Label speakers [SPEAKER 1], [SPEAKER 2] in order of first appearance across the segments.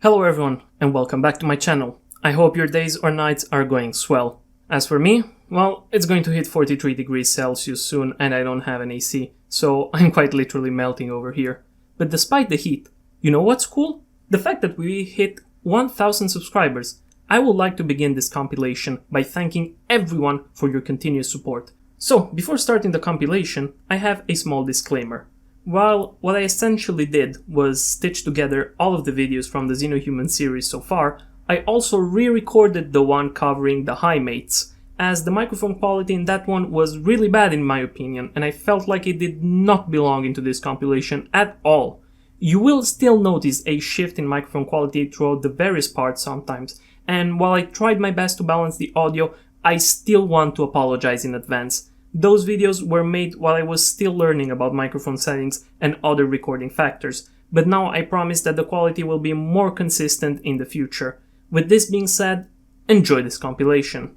[SPEAKER 1] Hello everyone, and welcome back to my channel. I hope your days or nights are going swell. As for me, well, it's going to hit 43 degrees Celsius soon and I don't have an AC, so I'm quite literally melting over here. But despite the heat, you know what's cool? The fact that we hit 1000 subscribers. I would like to begin this compilation by thanking everyone for your continuous support. So, before starting the compilation, I have a small disclaimer. While what I essentially did was stitch together all of the videos from the Xenohuman series so far, I also re-recorded the one covering the Highmates, as the microphone quality in that one was really bad in my opinion, and I felt like it did not belong into this compilation at all. You will still notice a shift in microphone quality throughout the various parts sometimes, and while I tried my best to balance the audio, I still want to apologize in advance. Those videos were made while I was still learning about microphone settings and other recording factors, but now I promise that the quality will be more consistent in the future. With this being said, enjoy this compilation.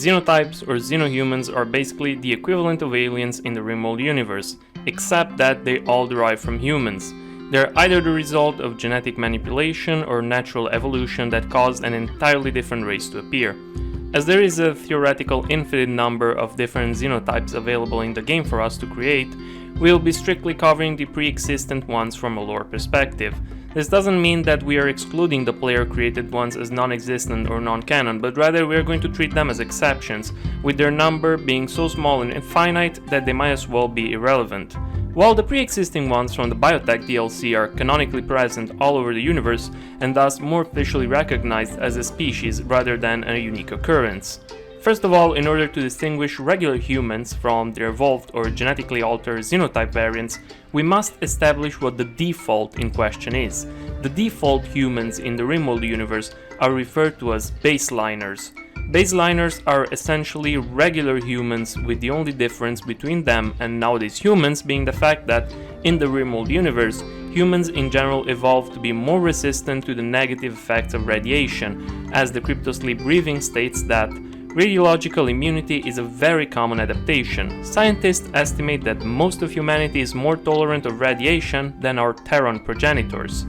[SPEAKER 1] Xenotypes or xenohumans are basically the equivalent of aliens in the Rimworld universe, except that they all derive from humans. They're either the result of genetic manipulation or natural evolution that caused an entirely different race to appear. As there is a theoretical infinite number of different xenotypes available in the game for us to create, we'll be strictly covering the pre-existent ones from a lore perspective. This doesn't mean that we are excluding the player-created ones as non-existent or non-canon, but rather we are going to treat them as exceptions, with their number being so small and infinite that they might as well be irrelevant. While the pre-existing ones from the Biotech DLC are canonically present all over the universe, and thus more officially recognized as a species rather than a unique occurrence. First of all, in order to distinguish regular humans from their evolved or genetically altered xenotype variants, we must establish what the default in question is. The default humans in the Rimworld universe are referred to as baseliners. Baseliners are essentially regular humans, with the only difference between them and nowadays humans being the fact that in the Rimworld universe, humans in general evolved to be more resistant to the negative effects of radiation, as the cryptosleep breathing states that radiological immunity is a very common adaptation. Scientists estimate that most of humanity is more tolerant of radiation than our Terran progenitors.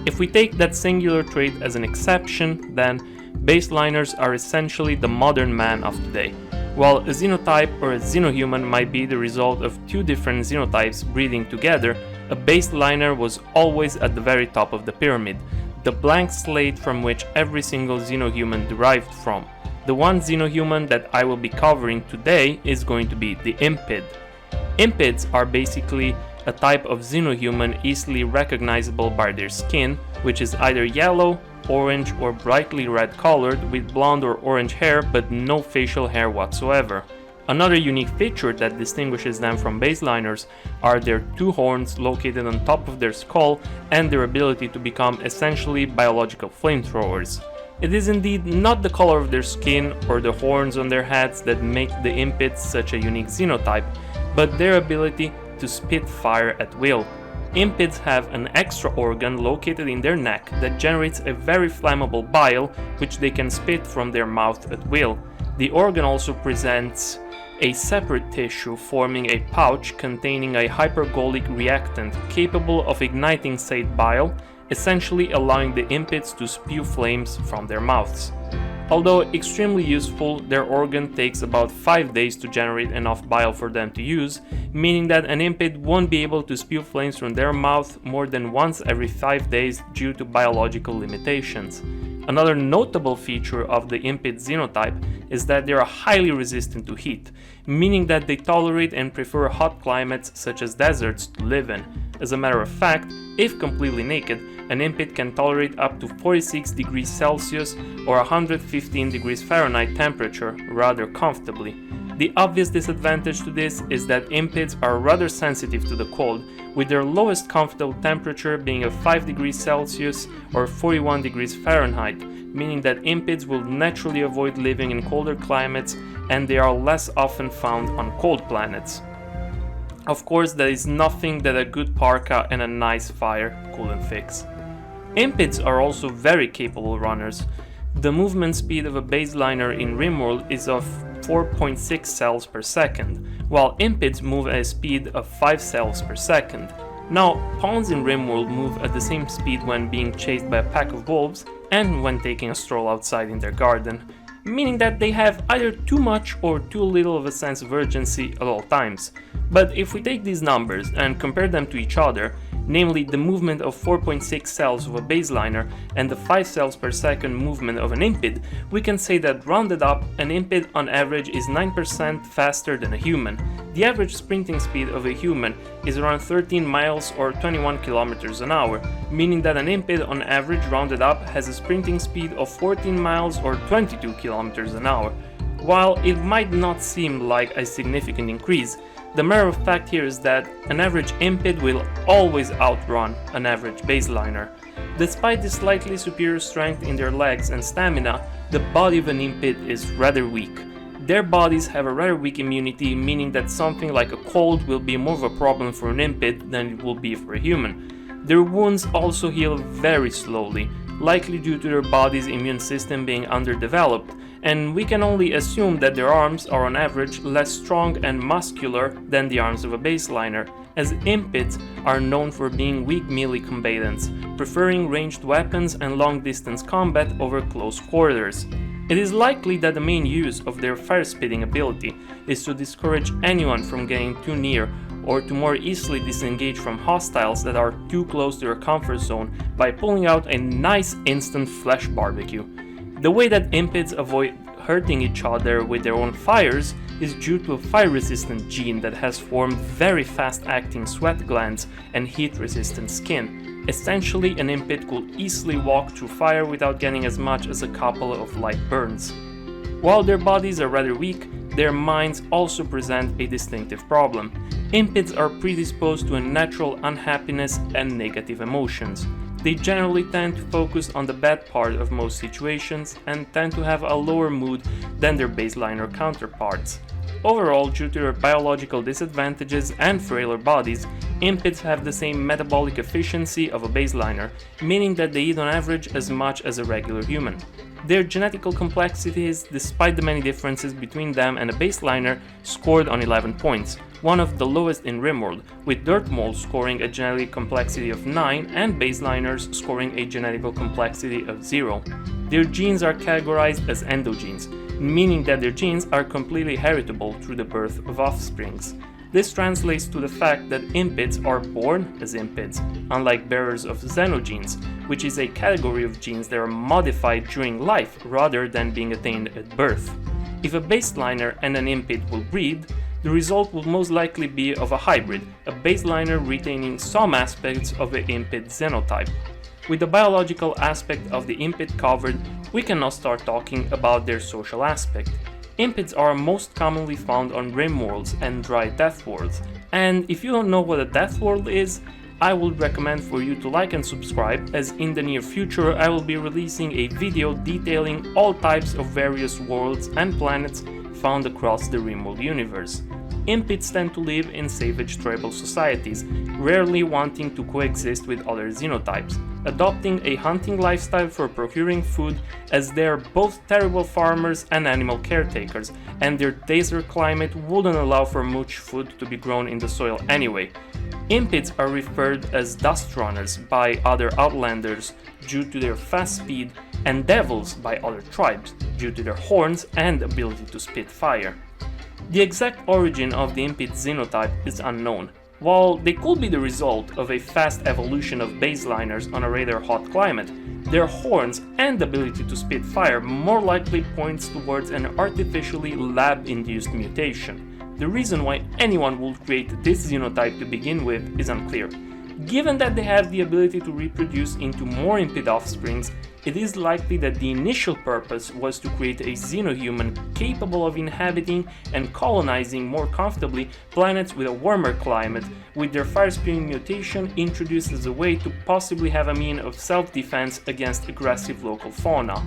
[SPEAKER 1] If we take that singular trait as an exception, then baseliners are essentially the modern man of today. While a xenotype or a xenohuman might be the result of two different xenotypes breeding together, a baseliner was always at the very top of the pyramid, the blank slate from which every single xenohuman derived from. The one xenohuman that I will be covering today is going to be the Impid. Impids are basically a type of xenohuman easily recognizable by their skin, which is either yellow, orange or brightly red colored with blonde or orange hair but no facial hair whatsoever. Another unique feature that distinguishes them from baseliners are their two horns located on top of their skull and their ability to become essentially biological flamethrowers. It is indeed not the color of their skin or the horns on their heads that make the Impids such a unique xenotype, but their ability to spit fire at will. Impids have an extra organ located in their neck that generates a very flammable bile which they can spit from their mouth at will. The organ also presents a separate tissue forming a pouch containing a hypergolic reactant capable of igniting said bile, essentially allowing the Impids to spew flames from their mouths. Although extremely useful, their organ takes about 5 days to generate enough bile for them to use, meaning that an Impid won't be able to spew flames from their mouth more than once every 5 days due to biological limitations. Another notable feature of the Impid xenotype is that they are highly resistant to heat, meaning that they tolerate and prefer hot climates such as deserts to live in. As a matter of fact, if completely naked, an Impid can tolerate up to 46 degrees Celsius or 115 degrees Fahrenheit temperature rather comfortably. The obvious disadvantage to this is that Impids are rather sensitive to the cold, with their lowest comfortable temperature being of 5 degrees Celsius or 41 degrees Fahrenheit, meaning that Impids will naturally avoid living in colder climates and they are less often found on cold planets. Of course, there is nothing that a good parka and a nice fire couldn't fix. Impids are also very capable runners. The movement speed of a baseliner in Rimworld is of 4.6 cells per second, while Impids move at a speed of 5 cells per second. Now, pawns in Rimworld move at the same speed when being chased by a pack of wolves and when taking a stroll outside in their garden, meaning that they have either too much or too little of a sense of urgency at all times. But if we take these numbers and compare them to each other, namely the movement of 4.6 cells of a baseliner and the 5 cells per second movement of an Impid, we can say that rounded up, an Impid on average is 9% faster than a human. The average sprinting speed of a human is around 13 miles or 21 kilometers an hour, meaning that an Impid on average rounded up has a sprinting speed of 14 miles or 22 kilometers an hour. While it might not seem like a significant increase, the matter of fact here is that an average Impid will always outrun an average baseliner. Despite the slightly superior strength in their legs and stamina, the body of an Impid is rather weak. Their bodies have a rather weak immunity, meaning that something like a cold will be more of a problem for an Impid than it will be for a human. Their wounds also heal very slowly, likely due to their body's immune system being underdeveloped, and we can only assume that their arms are on average less strong and muscular than the arms of a baseliner, as Impids are known for being weak melee combatants, preferring ranged weapons and long-distance combat over close quarters. It is likely that the main use of their fire-spitting ability is to discourage anyone from getting too near or to more easily disengage from hostiles that are too close to their comfort zone by pulling out a nice instant flesh barbecue. The way that Impids avoid hurting each other with their own fires is due to a fire-resistant gene that has formed very fast-acting sweat glands and heat-resistant skin. Essentially, an Impid could easily walk through fire without getting as much as a couple of light burns. While their bodies are rather weak, their minds also present a distinctive problem. Impids are predisposed to a natural unhappiness and negative emotions. They generally tend to focus on the bad part of most situations and tend to have a lower mood than their baseliner counterparts. Overall, due to their biological disadvantages and frailer bodies, Impids have the same metabolic efficiency of a baseliner, meaning that they eat on average as much as a regular human. Their genetical complexities, despite the many differences between them and a baseliner, scored on 11 points, one of the lowest in Rimworld, with Dirtmoles scoring a genetic complexity of 9 and baseliners scoring a genetical complexity of 0. Their genes are categorized as endogenes, meaning that their genes are completely heritable through the birth of offsprings. This translates to the fact that Impids are born as Impids, unlike bearers of xenogenes, which is a category of genes that are modified during life rather than being attained at birth. If a baseliner and an Impid will breed, the result will most likely be of a hybrid, a baseliner retaining some aspects of the Impid xenotype. With the biological aspect of the Impid covered, we can now start talking about their social aspect. Impids are most commonly found on Rimworlds and dry death worlds, and if you don't know what a death world is, I would recommend for you to like and subscribe, as in the near future I will be releasing a video detailing all types of various worlds and planets found across the Rimworld universe. Impids tend to live in savage tribal societies, rarely wanting to coexist with other xenotypes, adopting a hunting lifestyle for procuring food, as they are both terrible farmers and animal caretakers, and their desert climate wouldn't allow for much food to be grown in the soil anyway. Impids are referred as dust runners by other outlanders due to their fast speed, and devils by other tribes due to their horns and ability to spit fire. The exact origin of the Impid xenotype is unknown. While they could be the result of a fast evolution of baseliners on a rather hot climate, their horns and ability to spit fire more likely points towards an artificially lab-induced mutation. The reason why anyone would create this xenotype to begin with is unclear. Given that they have the ability to reproduce into more Impid offsprings, it is likely that the initial purpose was to create a xenohuman capable of inhabiting and colonizing more comfortably planets with a warmer climate, with their fire-spewing mutation introduced as a way to possibly have a mean of self-defense against aggressive local fauna.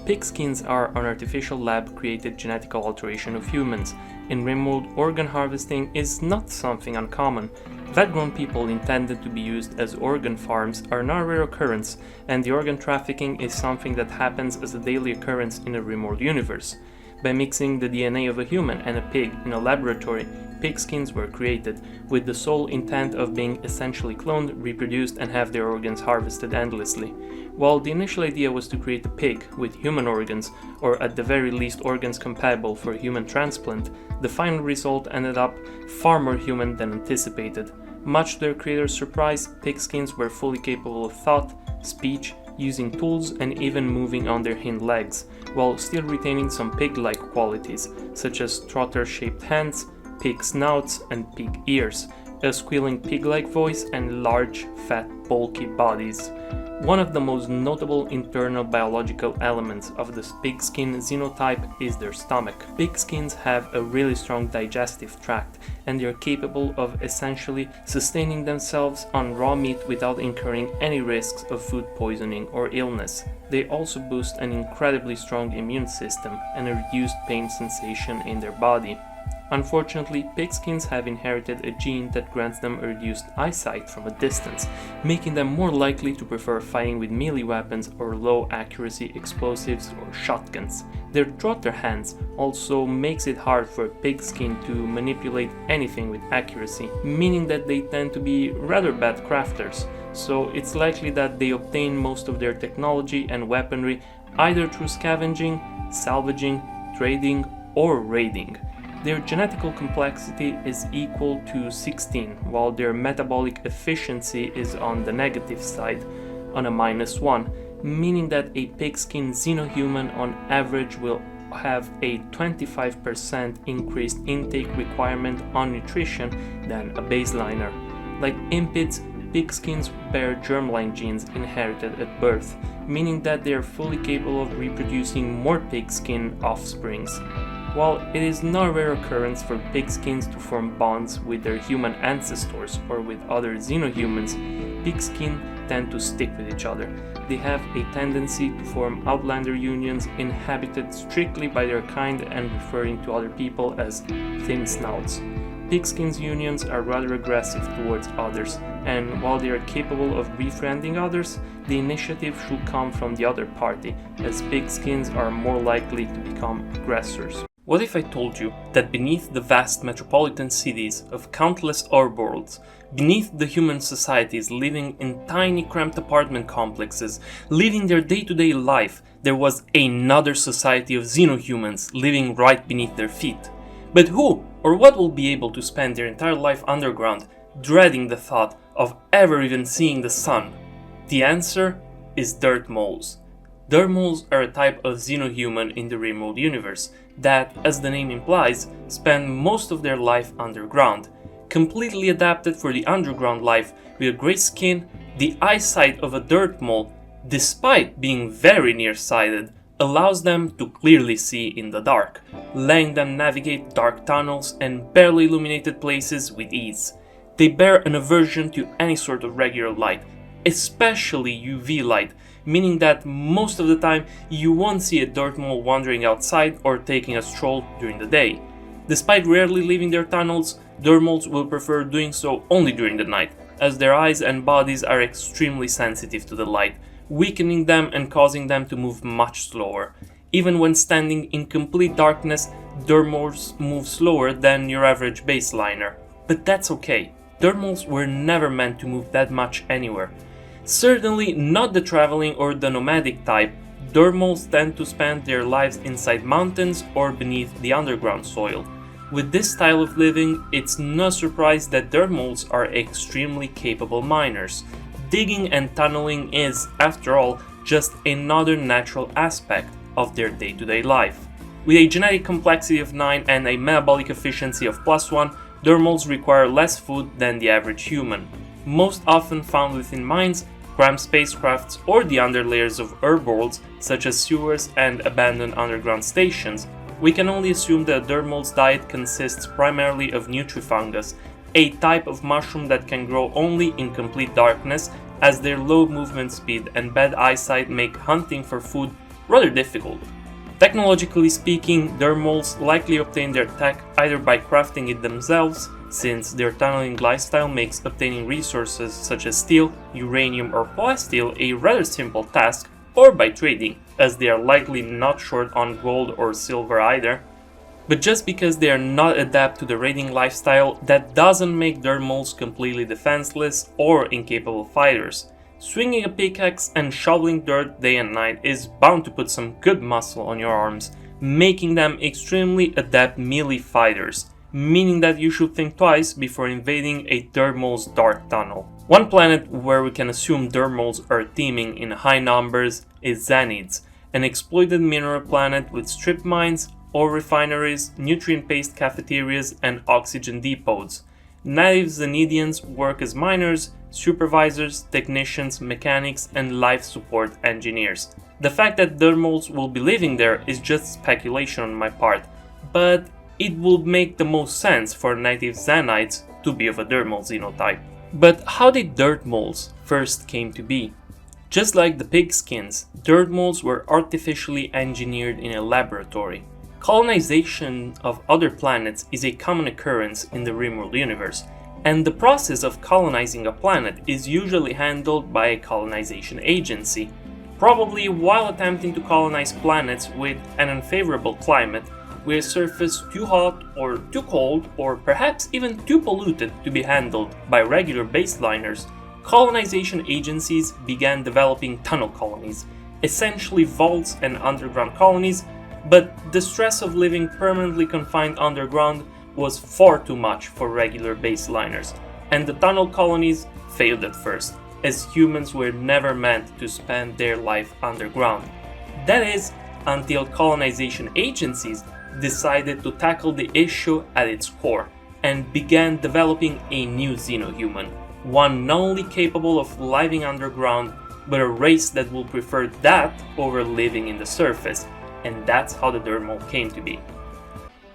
[SPEAKER 1] Pigskins are an artificial lab-created genetic alteration of humans. In Rimworld, organ harvesting is not something uncommon. Vet-grown people intended to be used as organ farms are not a rare occurrence, and the organ trafficking is something that happens as a daily occurrence in a Rimworld universe. By mixing the DNA of a human and a pig in a laboratory, pigskins were created, with the sole intent of being essentially cloned, reproduced, and have their organs harvested endlessly. While the initial idea was to create a pig with human organs, or at the very least organs compatible for human transplant, the final result ended up far more human than anticipated. Much to their creator's surprise, pigskins were fully capable of thought, speech, using tools, and even moving on their hind legs, while still retaining some pig-like qualities, such as trotter-shaped hands, pig snouts, and pig ears, a squealing pig-like voice, and large, fat, bulky bodies. One of the most notable internal biological elements of the pigskin xenotype is their stomach. Pigskins have a really strong digestive tract, and they are capable of essentially sustaining themselves on raw meat without incurring any risks of food poisoning or illness. They also boost an incredibly strong immune system and a reduced pain sensation in their body. Unfortunately, pigskins have inherited a gene that grants them a reduced eyesight from a distance, making them more likely to prefer fighting with melee weapons or low-accuracy explosives or shotguns. Their trotter hands also makes it hard for a pigskin to manipulate anything with accuracy, meaning that they tend to be rather bad crafters, so it's likely that they obtain most of their technology and weaponry either through scavenging, salvaging, trading, or raiding. Their genetical complexity is equal to 16, while their metabolic efficiency is on the negative side, on a -1, meaning that a pigskin xenohuman on average will have a 25% increased intake requirement on nutrition than a baseliner. Like Impids, pigskins bear germline genes inherited at birth, meaning that they are fully capable of reproducing more pigskin offsprings. While it is not a rare occurrence for pigskins to form bonds with their human ancestors or with other xenohumans, pigskin tend to stick with each other. They have a tendency to form outlander unions inhabited strictly by their kind and referring to other people as thin snouts. Pigskins unions are rather aggressive towards others, and while they are capable of befriending others, the initiative should come from the other party, as pigskins are more likely to become aggressors. What if I told you that beneath the vast metropolitan cities of countless worlds, beneath the human societies living in tiny cramped apartment complexes, living their day-to-day life, there was another society of xenohumans living right beneath their feet? But who or what will be able to spend their entire life underground, dreading the thought of ever even seeing the sun? The answer is Dirtmoles. Dirtmoles are a type of xenohuman in the Rimworld universe that, as the name implies, spend most of their life underground. Completely adapted for the underground life with a grey skin, the eyesight of a Dirtmole, despite being very nearsighted, allows them to clearly see in the dark, letting them navigate dark tunnels and barely illuminated places with ease. They bear an aversion to any sort of regular light, especially UV light, meaning that most of the time you won't see a Dirtmole wandering outside or taking a stroll during the day. Despite rarely leaving their tunnels, Dirtmoles will prefer doing so only during the night, as their eyes and bodies are extremely sensitive to the light, weakening them and causing them to move much slower. Even when standing in complete darkness, Dirtmoles move slower than your average baseliner. But that's okay. Dirtmoles were never meant to move that much anywhere. Certainly not the traveling or the nomadic type. Dirtmoles tend to spend their lives inside mountains or beneath the underground soil. With this style of living, it's no surprise that Dirtmoles are extremely capable miners. Digging and tunneling is, after all, just another natural aspect of their day-to-day life. With a genetic complexity of 9 and a metabolic efficiency of +1, Dirtmoles require less food than the average human. Most often found within mines, cramped spacecrafts, or the underlayers of worlds, such as sewers and abandoned underground stations, we can only assume that Dirtmole's diet consists primarily of nutrifungus, a type of mushroom that can grow only in complete darkness, as their low movement speed and bad eyesight make hunting for food rather difficult. Technologically speaking, Dirtmoles likely obtain their tech either by crafting it themselves, since their tunneling lifestyle makes obtaining resources such as steel, uranium or plasteel a rather simple task, or by trading, as they are likely not short on gold or silver either. But just because they are not adapt to the raiding lifestyle, that doesn't make Dirtmoles completely defenseless or incapable fighters. Swinging a pickaxe and shoveling dirt day and night is bound to put some good muscle on your arms, making them extremely adept melee fighters, meaning that you should think twice before invading a Dirtmoles dark tunnel. One planet where we can assume Dirtmoles are teeming in high numbers is Genies, an exploited mineral planet with strip mines, ore refineries, nutrient-based cafeterias, and oxygen depots. Native Xenidians work as miners, supervisors, technicians, mechanics, and life support engineers. The fact that Dirtmoles will be living there is just speculation on my part, but it would make the most sense for native Xenites to be of a Dirtmole xenotype. But how did Dirtmoles first came to be? Just like the Pigskins, Dirtmoles were artificially engineered in a laboratory. Colonization of other planets is a common occurrence in the Rimworld universe, and the process of colonizing a planet is usually handled by a colonization agency. Probably while attempting to colonize planets with an unfavorable climate, with a surface too hot or too cold or perhaps even too polluted to be handled by regular baseliners, colonization agencies began developing tunnel colonies, essentially vaults and underground colonies, but the stress of living permanently confined underground was far too much for regular baseliners, and the tunnel colonies failed at first, as humans were never meant to spend their life underground. That is, until colonization agencies decided to tackle the issue at its core, and began developing a new Xenohuman, one not only capable of living underground, but a race that will prefer that over living in the surface, and that's how the Dirtmole came to be.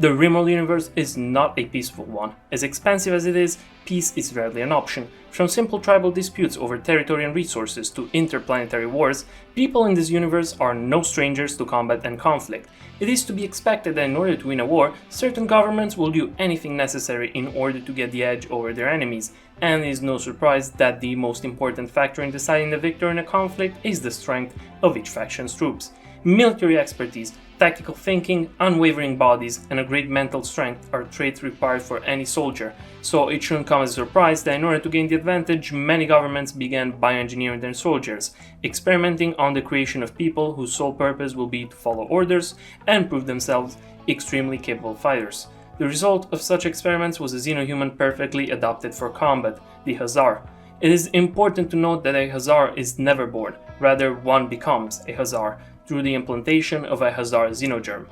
[SPEAKER 1] The Rimworld universe is not a peaceful one. As expansive as it is, peace is rarely an option. From simple tribal disputes over territory and resources to interplanetary wars, people in this universe are no strangers to combat and conflict. It is to be expected that in order to win a war, certain governments will do anything necessary in order to get the edge over their enemies, and it is no surprise that the most important factor in deciding the victor in a conflict is the strength of each faction's troops. Military expertise, tactical thinking, unwavering bodies, and a great mental strength are traits required for any soldier, so it shouldn't come as a surprise that in order to gain the advantage, many governments began bioengineering their soldiers, experimenting on the creation of people whose sole purpose will be to follow orders and prove themselves extremely capable fighters. The result of such experiments was a Xenohuman perfectly adapted for combat, the Hussar. It is important to note that a Hussar is never born, rather one becomes a Hussar through the implantation of a Hussar xenogerm.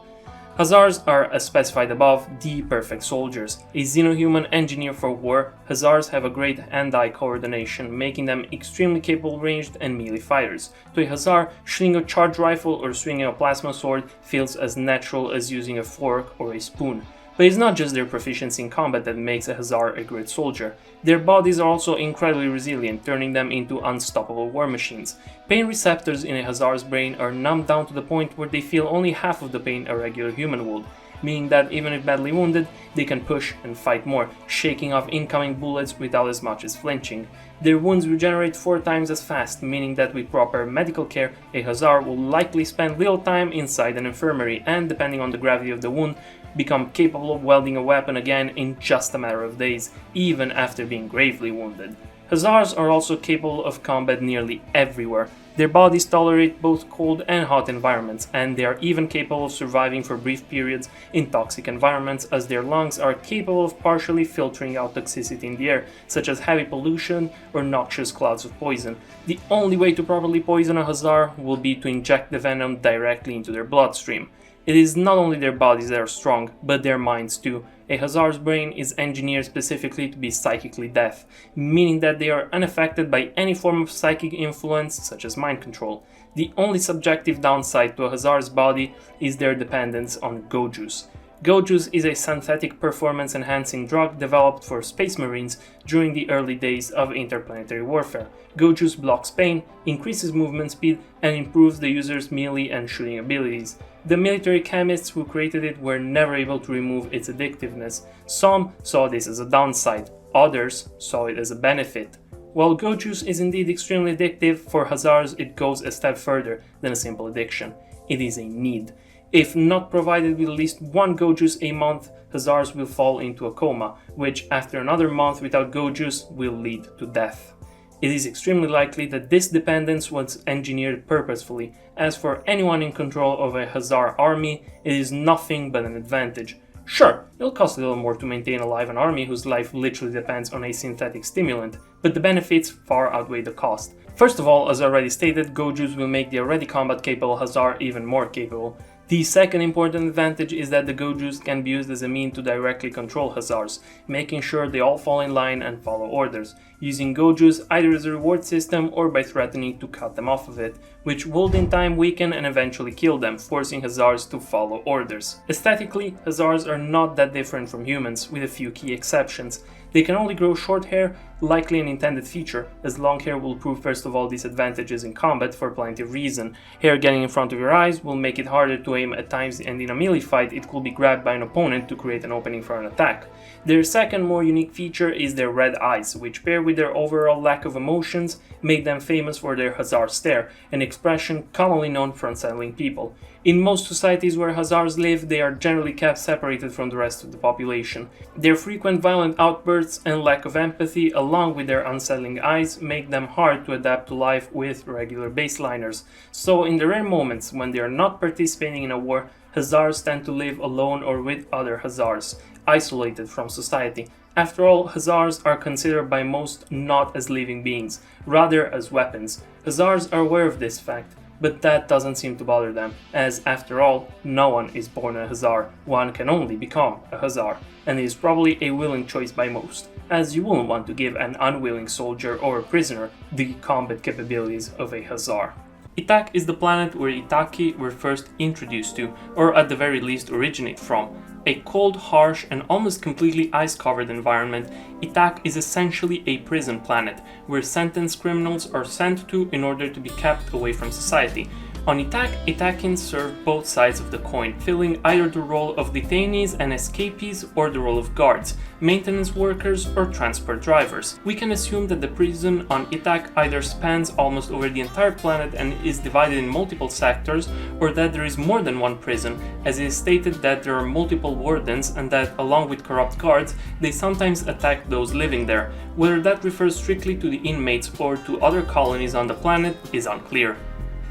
[SPEAKER 1] Hussars are, as specified above, the perfect soldiers. A Xenohuman engineer for war, Hussars have a great hand-eye coordination, making them extremely capable ranged and melee fighters. To a Hussar, shooting a charge rifle or swinging a plasma sword feels as natural as using a fork or a spoon. But it's not just their proficiency in combat that makes a Hussar a great soldier. Their bodies are also incredibly resilient, turning them into unstoppable war machines. Pain receptors in a Hussar's brain are numbed down to the point where they feel only half of the pain a regular human would, meaning that even if badly wounded, they can push and fight more, shaking off incoming bullets without as much as flinching. Their wounds regenerate 4 times as fast, meaning that with proper medical care, a Hussar will likely spend little time inside an infirmary and, depending on the gravity of the wound, become capable of wielding a weapon again in just a matter of days, even after being gravely wounded. Hussars are also capable of combat nearly everywhere. Their bodies tolerate both cold and hot environments, and they are even capable of surviving for brief periods in toxic environments, as their lungs are capable of partially filtering out toxicity in the air, such as heavy pollution or noxious clouds of poison. The only way to properly poison a Hussar will be to inject the venom directly into their bloodstream. It is not only their bodies that are strong, but their minds too. A Hussar's brain is engineered specifically to be psychically deaf, meaning that they are unaffected by any form of psychic influence, such as mind control. The only subjective downside to a Hussar's body is their dependence on go juice. Goju's is a synthetic performance-enhancing drug developed for space marines during the early days of interplanetary warfare. Goju's blocks pain, increases movement speed, and improves the user's melee and shooting abilities. The military chemists who created it were never able to remove its addictiveness. Some saw this as a downside, others saw it as a benefit. While Goju's is indeed extremely addictive, for Hussars it goes a step further than a simple addiction. It is a need. If not provided with at least one Goju's a month, Hussars will fall into a coma, which after another month without Goju's will lead to death. It is extremely likely that this dependence was engineered purposefully, as for anyone in control of a Hussar army, it is nothing but an advantage. Sure, it'll cost a little more to maintain alive an army whose life literally depends on a synthetic stimulant, but the benefits far outweigh the cost. First of all, as already stated, Goju's will make the already combat-capable Hussar even more capable. The second important advantage is that the Goju's can be used as a mean to directly control Hussars, making sure they all fall in line and follow orders, using Goju's either as a reward system or by threatening to cut them off of it, which would in time weaken and eventually kill them, forcing Hussars to follow orders. Aesthetically, Hussars are not that different from humans, with a few key exceptions. They can only grow short hair, likely an intended feature, as long hair will prove first of all disadvantages in combat for plenty of reason. Hair getting in front of your eyes will make it harder to aim at times, and in a melee fight it could be grabbed by an opponent to create an opening for an attack. Their second more unique feature is their red eyes, which pair with their overall lack of emotions make them famous for their Hussar stare, an expression commonly known for unsettling people. In most societies where Hussars live, they are generally kept separated from the rest of the population. Their frequent violent outbursts and lack of empathy, along with their unsettling eyes, make them hard to adapt to life with regular baseliners. So in the rare moments when they are not participating in a war, Hussars tend to live alone or with other Hussars, isolated from society. After all, Hussars are considered by most not as living beings, rather as weapons. Hussars are aware of this fact, but that doesn't seem to bother them, as after all, no one is born a Hussar, one can only become a Hussar, and it is probably a willing choice by most, as you wouldn't want to give an unwilling soldier or a prisoner the combat capabilities of a Hussar. Ytakki is the planet where Ytakki were first introduced to, or at the very least originate from. A cold, harsh, and almost completely ice-covered environment, Ytakki is essentially a prison planet, where sentenced criminals are sent to in order to be kept away from society. On Ytakki, Ytakkians serve both sides of the coin, filling either the role of detainees and escapees or the role of guards, maintenance workers, or transport drivers. We can assume that the prison on Ytakki either spans almost over the entire planet and is divided in multiple sectors, or that there is more than one prison, as it is stated that there are multiple wardens and that, along with corrupt guards, they sometimes attack those living there. Whether that refers strictly to the inmates or to other colonies on the planet is unclear.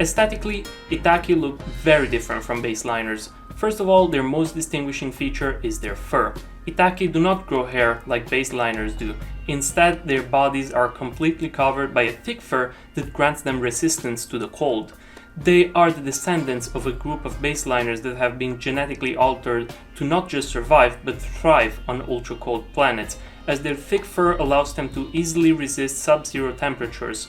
[SPEAKER 1] Aesthetically, Ytakki look very different from baseliners. First of all, their most distinguishing feature is their fur. Ytakki do not grow hair like baseliners do. Instead, their bodies are completely covered by a thick fur that grants them resistance to the cold. They are the descendants of a group of baseliners that have been genetically altered to not just survive but thrive on ultra-cold planets, as their thick fur allows them to easily resist sub-zero temperatures.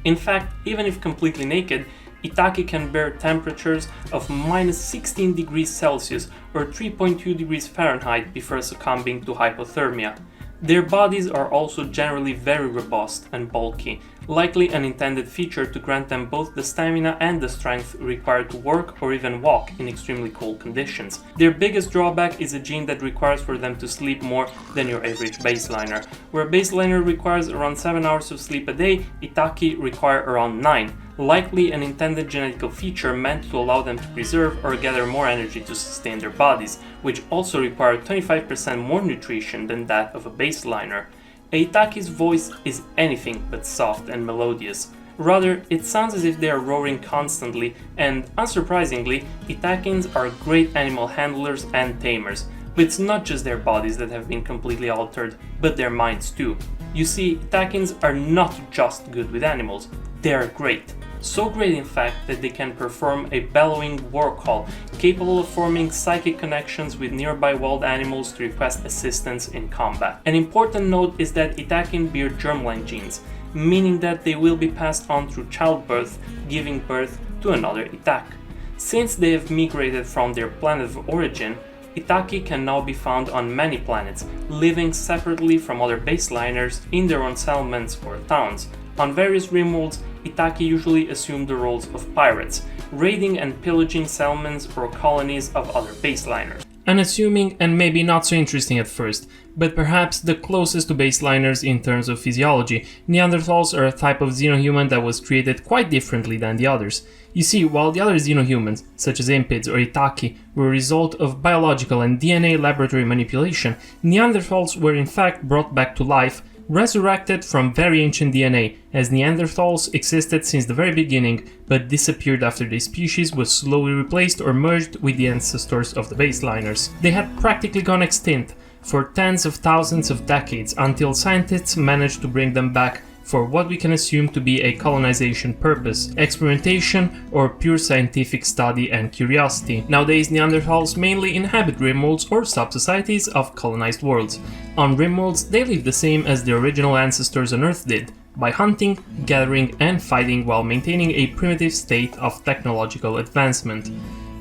[SPEAKER 1] In fact, even if completely naked, Ytakki can bear temperatures of minus 16 degrees Celsius or 3.2 degrees Fahrenheit before succumbing to hypothermia. Their bodies are also generally very robust and bulky, likely an intended feature to grant them both the stamina and the strength required to work or even walk in extremely cold conditions. Their biggest drawback is a gene that requires for them to sleep more than your average baseliner. Where a baseliner requires around 7 hours of sleep a day, Ytakki require around 9, likely an intended genetical feature meant to allow them to preserve or gather more energy to sustain their bodies, which also require 25% more nutrition than that of a baseliner. Ytakki's voice is anything but soft and melodious. Rather, it sounds as if they are roaring constantly, and unsurprisingly, Ytakkians are great animal handlers and tamers. But it's not just their bodies that have been completely altered, but their minds too. You see, Ytakkians are not just good with animals, they are great. So great in fact that they can perform a bellowing war call, capable of forming psychic connections with nearby wild animals to request assistance in combat. An important note is that Ytakkian bear germline genes, meaning that they will be passed on through childbirth, giving birth to another Ytakki. Since they have migrated from their planet of origin, Ytakki can now be found on many planets, living separately from other baseliners in their own settlements or towns. On various Rimworlds, Ytakki usually assume the roles of pirates, raiding and pillaging settlements or colonies of other baseliners. Unassuming and maybe not so interesting at first, but perhaps the closest to baseliners in terms of physiology, Neanderthals are a type of xenohuman that was created quite differently than the others. You see, while the other xenohumans, such as Impids or Ytakki, were a result of biological and DNA laboratory manipulation, Neanderthals were in fact brought back to life, resurrected from very ancient DNA, as Neanderthals existed since the very beginning, but disappeared after the species was slowly replaced or merged with the ancestors of the baseliners. They had practically gone extinct for tens of thousands of decades until scientists managed to bring them back for what we can assume to be a colonization purpose, experimentation, or pure scientific study and curiosity. Nowadays, Neanderthals mainly inhabit Rimworlds or sub-societies of colonized worlds. On Rimworlds, they live the same as their original ancestors on Earth did, by hunting, gathering, and fighting while maintaining a primitive state of technological advancement.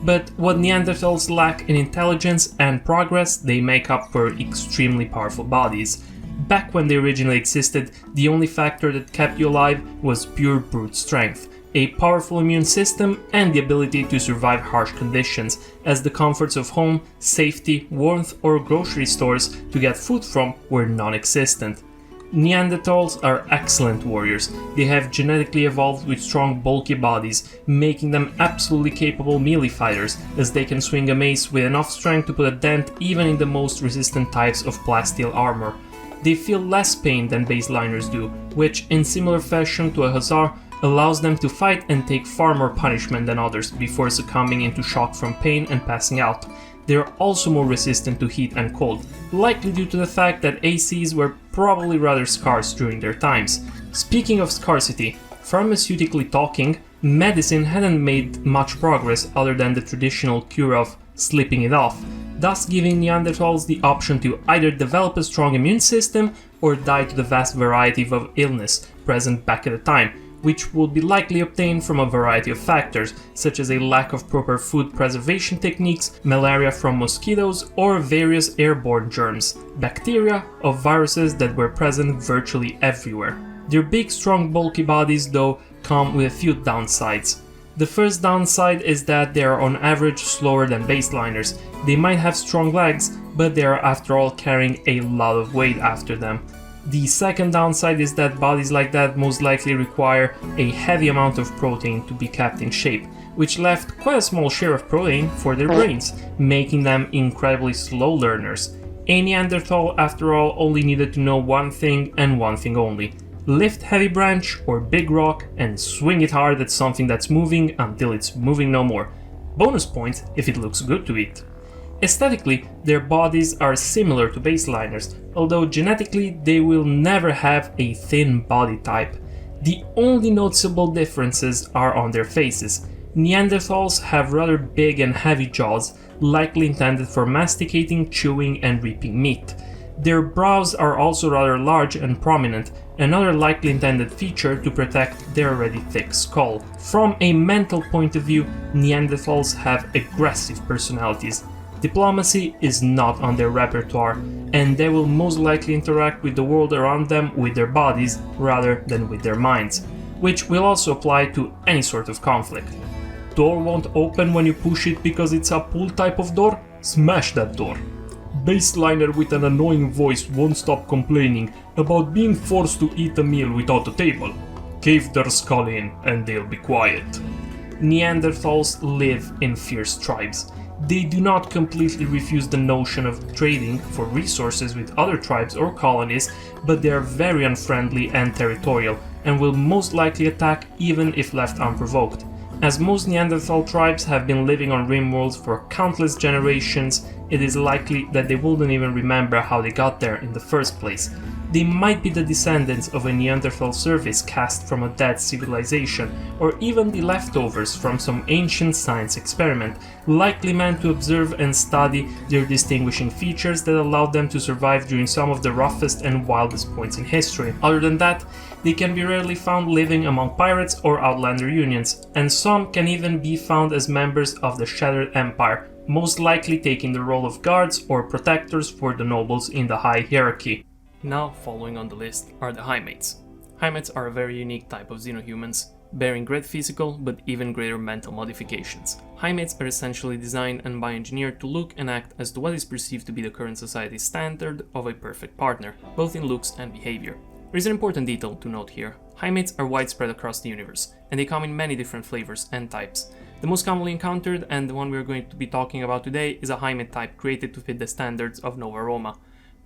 [SPEAKER 1] But what Neanderthals lack in intelligence and progress, they make up for extremely powerful bodies. Back when they originally existed, the only factor that kept you alive was pure brute strength, a powerful immune system, and the ability to survive harsh conditions, as the comforts of home, safety, warmth, or grocery stores to get food from were non-existent. Neanderthals are excellent warriors. They have genetically evolved with strong, bulky bodies, making them absolutely capable melee fighters, as they can swing a mace with enough strength to put a dent even in the most resistant types of plasteel armor. They feel less pain than baseliners do, which, in similar fashion to a Hussar, allows them to fight and take far more punishment than others before succumbing into shock from pain and passing out. They are also more resistant to heat and cold, likely due to the fact that ACs were probably rather scarce during their times. Speaking of scarcity, pharmaceutically talking, medicine hadn't made much progress other than the traditional cure of sleeping it off, thus giving Neanderthals the option to either develop a strong immune system or die to the vast variety of illness present back at the time, which would be likely obtained from a variety of factors, such as a lack of proper food preservation techniques, malaria from mosquitoes, or various airborne germs, bacteria, or viruses that were present virtually everywhere. Their big, strong, bulky bodies, though, come with a few downsides. The first downside is that they are on average slower than baseliners. They might have strong legs, but they are after all carrying a lot of weight after them. The second downside is that bodies like that most likely require a heavy amount of protein to be kept in shape, which left quite a small share of protein for their brains, making them incredibly slow learners. A Neanderthal, after all, only needed to know one thing and one thing only: lift heavy branch or big rock and swing it hard at something that's moving until it's moving no more. Bonus point if it looks good to it. Aesthetically, their bodies are similar to baseliners, although genetically they will never have a thin body type. The only noticeable differences are on their faces. Neanderthals have rather big and heavy jaws, likely intended for masticating, chewing, and reaping meat. Their brows are also rather large and prominent, another likely intended feature to protect their already thick skull. From a mental point of view, Neanderthals have aggressive personalities. Diplomacy is not on their repertoire, and they will most likely interact with the world around them with their bodies rather than with their minds, which will also apply to any sort of conflict. Door won't open when you push it because it's a pull type of door? Smash that door. Baseliner with an annoying voice won't stop complaining about being forced to eat a meal without a table. Cave their skull in and they'll be quiet. Neanderthals live in fierce tribes. They do not completely refuse the notion of trading for resources with other tribes or colonies, but they are very unfriendly and territorial, and will most likely attack even if left unprovoked. As most Neanderthal tribes have been living on Rimworld for countless generations, it is likely that they wouldn't even remember how they got there in the first place. they might be the descendants of a Neanderthal surface cast from a dead civilization, or even the leftovers from some ancient science experiment, likely meant to observe and study their distinguishing features that allowed them to survive during some of the roughest and wildest points in history. Other than that, they can be rarely found living among pirates or outlander unions, and some can even be found as members of the Shattered Empire, most likely taking the role of guards or protectors for the nobles in the high hierarchy. Now, following on the list are the Highmates. Highmates are a very unique type of xenohumans, bearing great physical but even greater mental modifications. Highmates are essentially designed and bioengineered to look and act as to what is perceived to be the current society's standard of a perfect partner, both in looks and behavior. There is an important detail to note here. Highmates are widespread across the universe, and they come in many different flavors and types. The most commonly encountered, and the one we are going to be talking about today, is a Highmate type created to fit the standards of Nova Roma.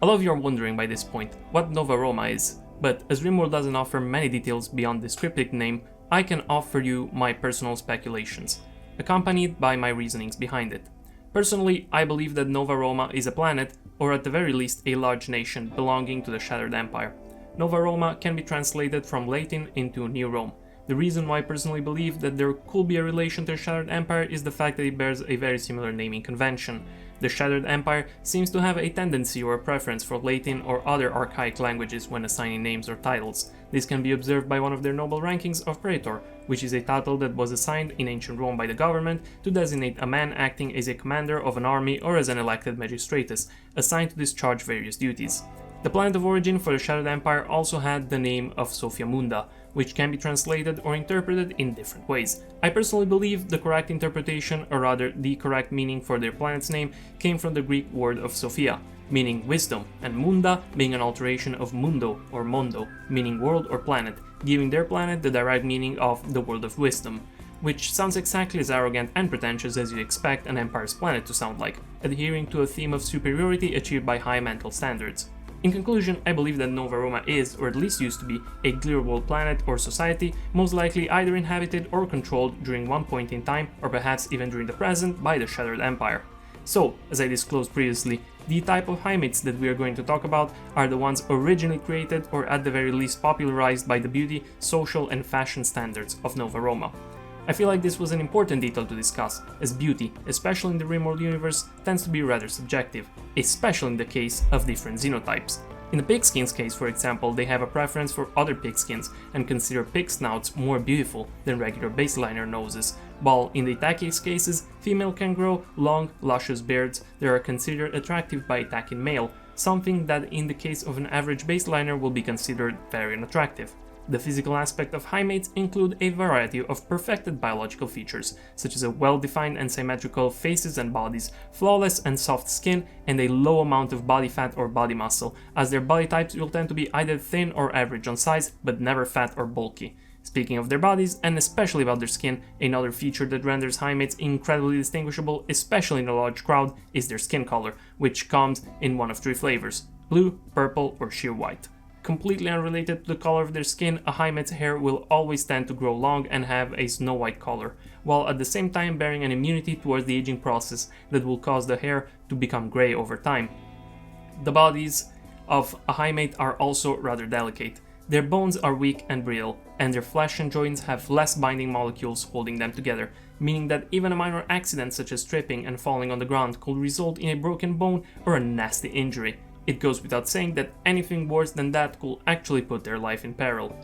[SPEAKER 1] A lot of you are wondering by this point what Nova Roma is, but as Rimworld doesn't offer many details beyond this cryptic name, I can offer you my personal speculations, accompanied by my reasonings behind it. Personally, I believe that Nova Roma is a planet, or at the very least a large nation belonging to the Shattered Empire. Nova Roma can be translated from Latin into New Rome. The reason why I personally believe that there could be a relation to the Shattered Empire is the fact that it bears a very similar naming convention. The Shattered Empire seems to have a tendency or a preference for Latin or other archaic languages when assigning names or titles. This can be observed by one of their noble rankings of Praetor, which is a title that was assigned in ancient Rome by the government to designate a man acting as a commander of an army or as an elected magistratus, assigned to discharge various duties. The planet of origin for the Shattered Empire also had the name of Sophia Munda, which can be translated or interpreted in different ways. I personally believe the correct interpretation, or rather the correct meaning for their planet's name, came from the Greek word of Sophia, meaning wisdom, and Munda being an alteration of mundo or mondo, meaning world or planet, giving their planet the direct meaning of the world of wisdom, which sounds exactly as arrogant and pretentious as you'd expect an empire's planet to sound like, adhering to a theme of superiority achieved by high mental standards. In conclusion, I believe that Nova Roma is, or at least used to be, a clear world planet or society, most likely either inhabited or controlled during one point in time, or perhaps even during the present, by the Shattered Empire. So, as I disclosed previously, the type of Highmates that we are going to talk about are the ones originally created or at the very least popularized by the beauty, social and fashion standards of Nova Roma. I feel like this was an important detail to discuss, as beauty, especially in the Rimworld universe, tends to be rather subjective, especially in the case of different xenotypes. In the Pigskins case, for example, they have a preference for other pigskins and consider pig snouts more beautiful than regular baseliner noses, while in the Ytakki's cases, female can grow long, luscious beards that are considered attractive by Ytakkian male, something that in the case of an average baseliner will be considered very unattractive. The physical aspect of Highmates include a variety of perfected biological features, such as a well-defined and symmetrical faces and bodies, flawless and soft skin, and a low amount of body fat or body muscle, as their body types will tend to be either thin or average on size, but never fat or bulky. Speaking of their bodies, and especially about their skin, another feature that renders Highmates incredibly distinguishable, especially in a large crowd, is their skin color, which comes in one of three flavors: blue, purple, or sheer white. Completely unrelated to the color of their skin, a Highmate's hair will always tend to grow long and have a snow white color, while at the same time bearing an immunity towards the aging process that will cause the hair to become grey over time. The bodies of a Highmate are also rather delicate. Their bones are weak and brittle, and their flesh and joints have less binding molecules holding them together, meaning that even a minor accident such as tripping and falling on the ground could result in a broken bone or a nasty injury. It goes without saying that anything worse than that could actually put their life in peril.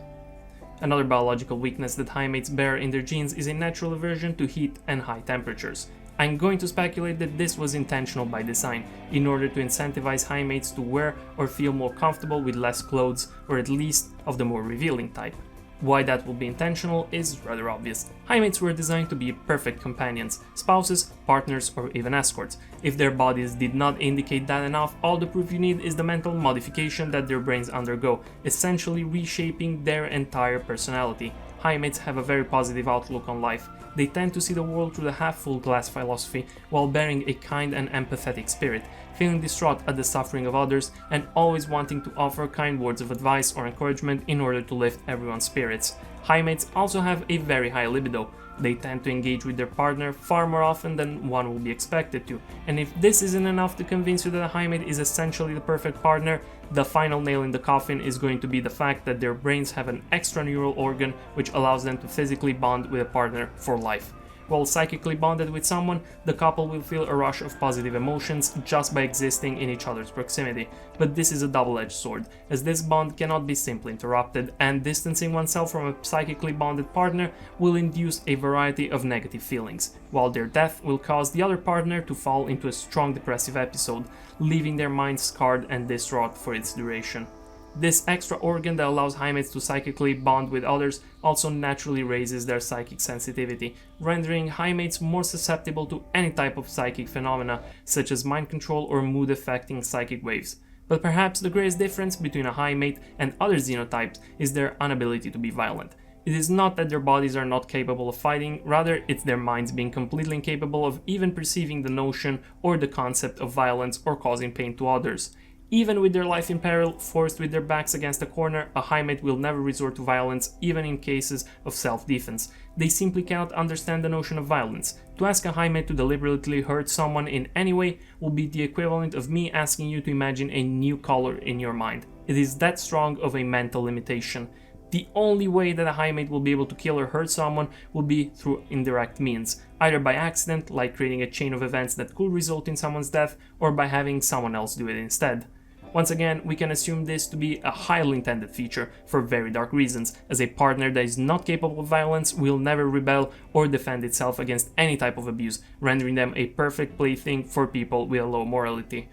[SPEAKER 1] Another biological weakness that Highmates bear in their genes is a natural aversion to heat and high temperatures. I'm going to speculate that this was intentional by design, in order to incentivize Highmates to wear or feel more comfortable with less clothes, or at least of the more revealing type. Why that will be intentional is rather obvious. Highmates were designed to be perfect companions, spouses, partners, or even escorts. If their bodies did not indicate that enough, all the proof you need is the mental modification that their brains undergo, essentially reshaping their entire personality. Highmates have a very positive outlook on life. They tend to see the world through the half-full glass philosophy, while bearing a kind and empathetic spirit, feeling distraught at the suffering of others, and always wanting to offer kind words of advice or encouragement in order to lift everyone's spirits. Highmates also have a very high libido, They tend to engage with their partner far more often than one will be expected to, and if this isn't enough to convince you that a Highmate is essentially the perfect partner, the final nail in the coffin is going to be the fact that their brains have an extraneural organ which allows them to physically bond with a partner for life. While psychically bonded with someone, the couple will feel a rush of positive emotions just by existing in each other's proximity. But this is a double-edged sword, as this bond cannot be simply interrupted, and distancing oneself from a psychically bonded partner will induce a variety of negative feelings, while their death will cause the other partner to fall into a strong depressive episode, leaving their minds scarred and distraught for its duration. This extra organ that allows Highmates to psychically bond with others also naturally raises their psychic sensitivity, rendering Highmates more susceptible to any type of psychic phenomena, such as mind control or mood-affecting psychic waves. But perhaps the greatest difference between a Highmate and other xenotypes is their inability to be violent. It is not that their bodies are not capable of fighting, rather it's their minds being completely incapable of even perceiving the notion or the concept of violence or causing pain to others. Even with their life in peril, forced with their backs against a corner, a Highmate will never resort to violence, even in cases of self-defense. They simply cannot understand the notion of violence. To ask a Highmate to deliberately hurt someone in any way will be the equivalent of me asking you to imagine a new color in your mind. It is that strong of a mental limitation. The only way that a Highmate will be able to kill or hurt someone will be through indirect means, either by accident, like creating a chain of events that could result in someone's death, or by having someone else do it instead. Once again, we can assume this to be a highly intended feature for very dark reasons, as a partner that is not capable of violence will never rebel or defend itself against any type of abuse, rendering them a perfect plaything for people with a low morality.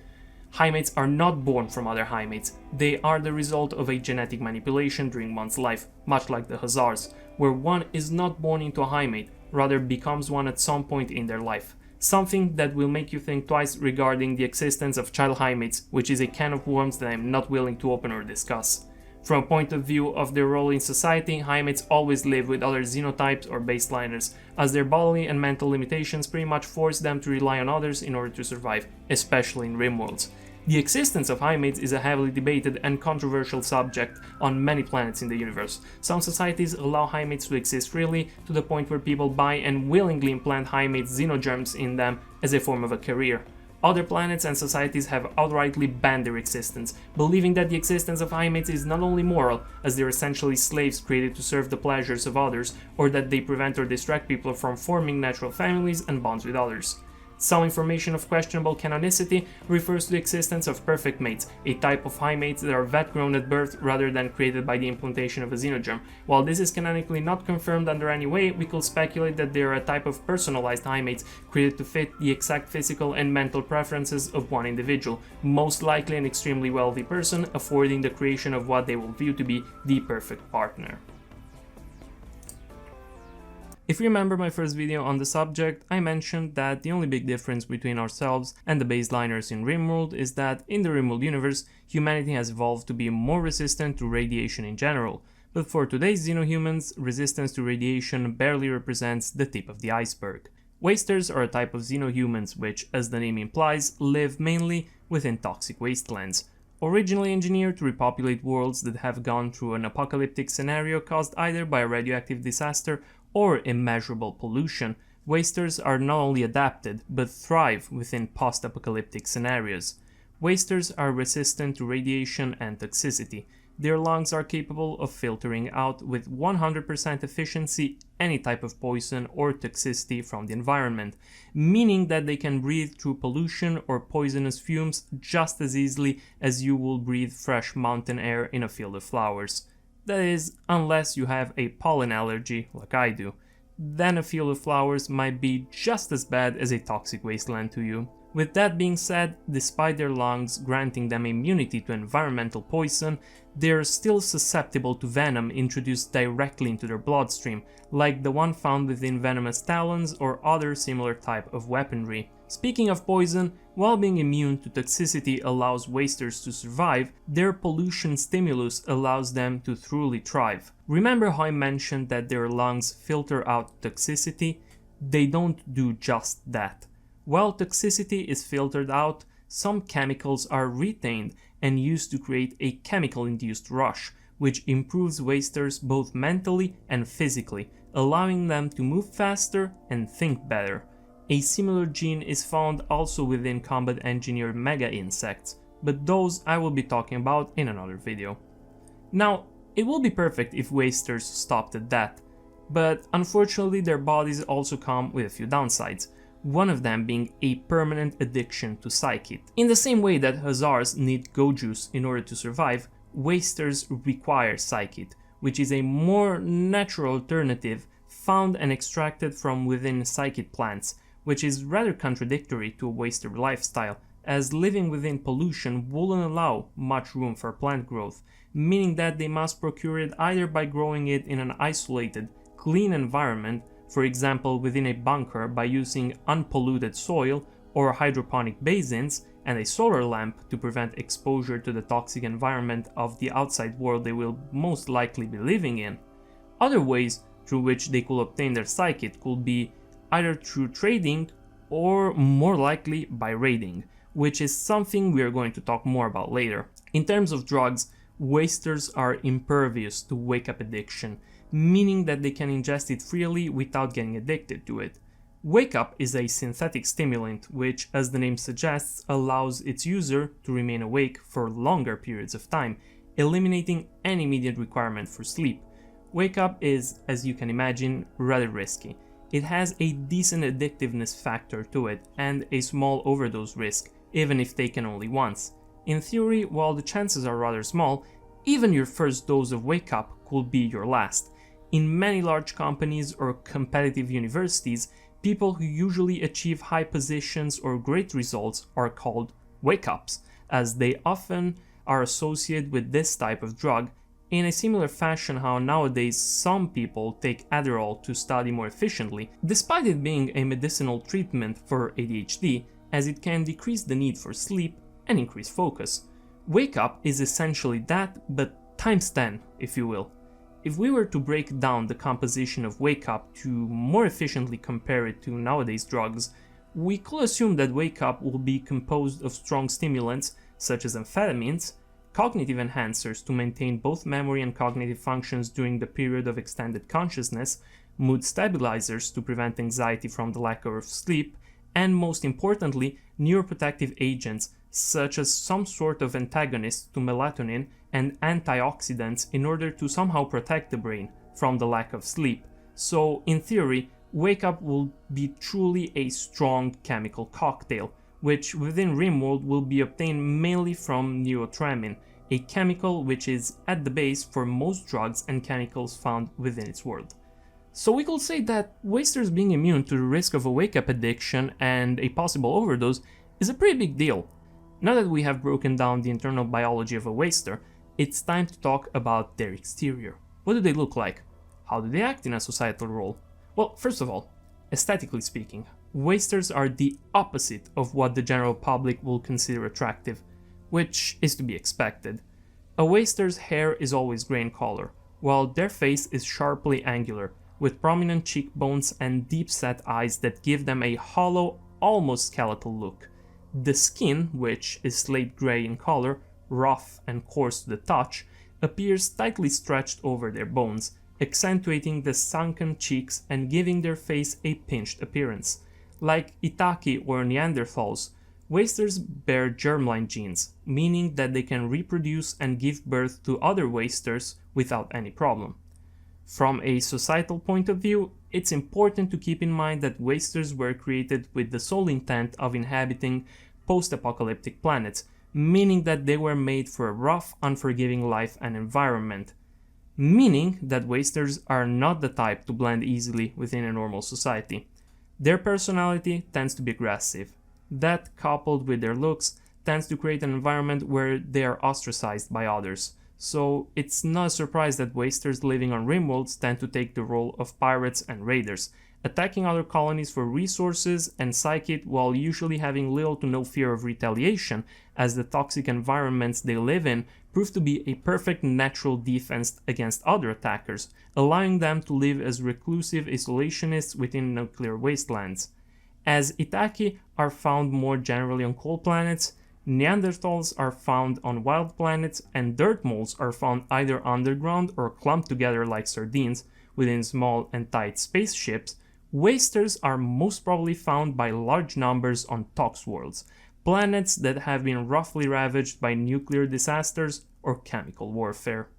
[SPEAKER 1] Highmates are not born from other Highmates, they are the result of a genetic manipulation during one's life, much like the Hussars, where one is not born into a Highmate, rather becomes one at some point in their life. Something that will make you think twice regarding the existence of child Highmates, which is a can of worms that I am not willing to open or discuss. From a point of view of their role in society, Highmates always live with other xenotypes or baseliners, as their bodily and mental limitations pretty much force them to rely on others in order to survive, especially in Rimworlds. The existence of Highmates is a heavily debated and controversial subject on many planets in the universe. Some societies allow Highmates to exist freely, to the point where people buy and willingly implant Highmates xenogerms in them as a form of a career. Other planets and societies have outrightly banned their existence, believing that the existence of Highmates is not only moral, as they are essentially slaves created to serve the pleasures of others, or that they prevent or distract people from forming natural families and bonds with others. Some information of questionable canonicity refers to the existence of perfect mates, a type of Highmates that are vet-grown at birth rather than created by the implantation of a xenogerm. While this is canonically not confirmed under any way, we could speculate that they are a type of personalized Highmates created to fit the exact physical and mental preferences of one individual, most likely an extremely wealthy person, affording the creation of what they will view to be the perfect partner. If you remember my first video on the subject, I mentioned that the only big difference between ourselves and the baseliners in Rimworld is that in the Rimworld universe, humanity has evolved to be more resistant to radiation in general, but for today's Xenohumans, resistance to radiation barely represents the tip of the iceberg. Wasters are a type of Xenohumans which, as the name implies, live mainly within toxic wastelands. Originally engineered to repopulate worlds that have gone through an apocalyptic scenario caused either by a radioactive disaster or immeasurable pollution, Wasters are not only adapted, but thrive within post-apocalyptic scenarios. Wasters are resistant to radiation and toxicity. Their lungs are capable of filtering out with 100% efficiency any type of poison or toxicity from the environment, meaning that they can breathe through pollution or poisonous fumes just as easily as you will breathe fresh mountain air in a field of flowers. That is, unless you have a pollen allergy, like I do. Then a field of flowers might be just as bad as a toxic wasteland to you. With that being said, despite their lungs granting them immunity to environmental poison, they are still susceptible to venom introduced directly into their bloodstream, like the one found within venomous talons or other similar type of weaponry. Speaking of poison, while being immune to toxicity allows Wasters to survive, their pollution stimulus allows them to truly thrive. Remember how I mentioned that their lungs filter out toxicity? They don't do just that. While toxicity is filtered out, some chemicals are retained and used to create a chemical-induced rush, which improves Wasters both mentally and physically, allowing them to move faster and think better. A similar gene is found also within combat engineered mega insects, but those I will be talking about in another video. Now, it will be perfect if wasters stopped at that, but unfortunately their bodies also come with a few downsides, one of them being a permanent addiction to psychit. In the same way that Hussars need go juice in order to survive, wasters require psychit, which is a more natural alternative found and extracted from within psychit plants, which is rather contradictory to a waster lifestyle, as living within pollution wouldn't allow much room for plant growth, meaning that they must procure it either by growing it in an isolated, clean environment, for example within a bunker by using unpolluted soil or hydroponic basins and a solar lamp to prevent exposure to the toxic environment of the outside world they will most likely be living in. Other ways through which they could obtain their psychit could be either through trading or more likely by raiding, which is something we are going to talk more about later. In terms of drugs, wasters are impervious to wake-up addiction, meaning that they can ingest it freely without getting addicted to it. Wake-up is a synthetic stimulant which, as the name suggests, allows its user to remain awake for longer periods of time, eliminating any immediate requirement for sleep. Wake-up is, as you can imagine, rather risky. It has a decent addictiveness factor to it and a small overdose risk, even if taken only once. In theory, while the chances are rather small, even your first dose of wake-up could be your last. In many large companies or competitive universities, people who usually achieve high positions or great results are called wake-ups, as they often are associated with this type of drug, in a similar fashion how nowadays some people take Adderall to study more efficiently, despite it being a medicinal treatment for ADHD, as it can decrease the need for sleep and increase focus. Wake Up is essentially that, but times 10, if you will. If we were to break down the composition of Wake Up to more efficiently compare it to nowadays drugs, we could assume that Wake Up will be composed of strong stimulants such as amphetamines, cognitive enhancers to maintain both memory and cognitive functions during the period of extended consciousness, mood stabilizers to prevent anxiety from the lack of sleep, and most importantly, neuroprotective agents such as some sort of antagonist to melatonin and antioxidants in order to somehow protect the brain from the lack of sleep. So, in theory, Wake Up will be truly a strong chemical cocktail, which within Rimworld will be obtained mainly from neurotramine, a chemical which is at the base for most drugs and chemicals found within its world. So we could say that wasters being immune to the risk of a wake-up addiction and a possible overdose is a pretty big deal. Now that we have broken down the internal biology of a waster, it's time to talk about their exterior. What do they look like? How do they act in a societal role? Well, first of all, aesthetically speaking, wasters are the opposite of what the general public will consider attractive, which is to be expected. A waster's hair is always grey in color, while their face is sharply angular, with prominent cheekbones and deep-set eyes that give them a hollow, almost skeletal look. The skin, which is slate grey in color, rough and coarse to the touch, appears tightly stretched over their bones, accentuating the sunken cheeks and giving their face a pinched appearance. Like Ytakki or Neanderthals, wasters bear germline genes, meaning that they can reproduce and give birth to other wasters without any problem. From a societal point of view, it's important to keep in mind that wasters were created with the sole intent of inhabiting post-apocalyptic planets, meaning that they were made for a rough, unforgiving life and environment. Meaning that wasters are not the type to blend easily within a normal society. Their personality tends to be aggressive. That, coupled with their looks, tends to create an environment where they are ostracized by others. So it's not a surprise that wasters living on Rimworlds tend to take the role of pirates and raiders, attacking other colonies for resources and psychit while usually having little to no fear of retaliation, as the toxic environments they live in prove to be a perfect natural defense against other attackers, allowing them to live as reclusive isolationists within nuclear wastelands. As Ytakki are found more generally on cold planets, Neanderthals are found on wild planets, and Dirtmoles are found either underground or clumped together like sardines, within small and tight spaceships, wasters are most probably found by large numbers on Tox worlds, planets that have been roughly ravaged by nuclear disasters or chemical warfare.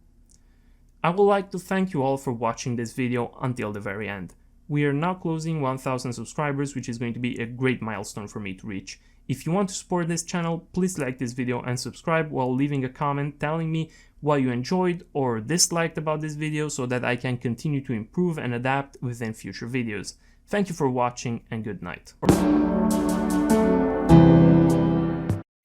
[SPEAKER 1] I would like to thank you all for watching this video until the very end. We are now closing 1000 subscribers, which is going to be a great milestone for me to reach. If you want to support this channel, please like this video and subscribe while leaving a comment telling me what you enjoyed or disliked about this video so that I can continue to improve and adapt within future videos. Thank you for watching and good night.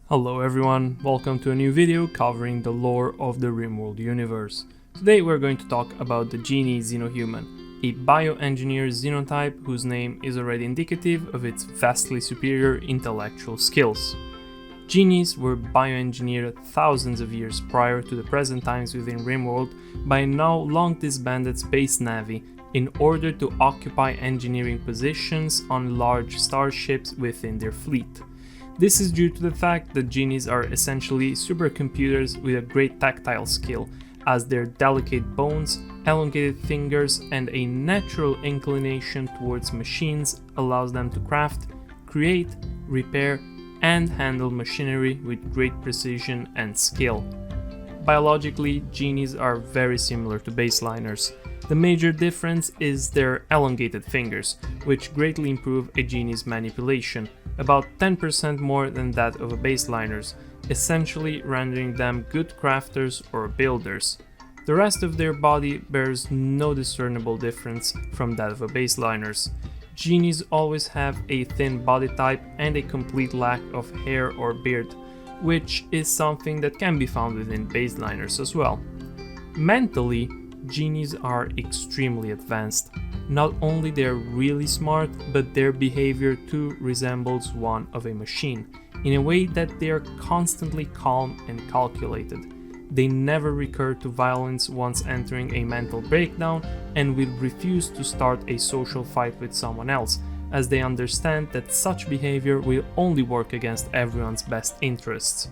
[SPEAKER 1] Hello everyone, welcome to a new video covering the lore of the Rimworld universe. Today we're going to talk about the Genies Xenohuman, a bioengineered xenotype whose name is already indicative of its vastly superior intellectual skills. Genies were bioengineered thousands of years prior to the present times within Rimworld by a now long disbanded space navy in order to occupy engineering positions on large starships within their fleet. This is due to the fact that Genies are essentially supercomputers with a great tactile skill, as their delicate bones, elongated fingers, and a natural inclination towards machines allows them to craft, create, repair, and handle machinery with great precision and skill. Biologically, Genies are very similar to baseliners. The major difference is their elongated fingers, which greatly improve a Genie's manipulation, about 10% more than that of a baseliner's, essentially rendering them good crafters or builders. The rest of their body bears no discernible difference from that of a baseliner's. Genies always have a thin body type and a complete lack of hair or beard, which is something that can be found within baseliners as well. Mentally, Genies are extremely advanced. Not only they're really smart, but their behavior too resembles one of a machine, in a way that they are constantly calm and calculated. They never recur to violence once entering a mental breakdown and will refuse to start a social fight with someone else, as they understand that such behavior will only work against everyone's best interests.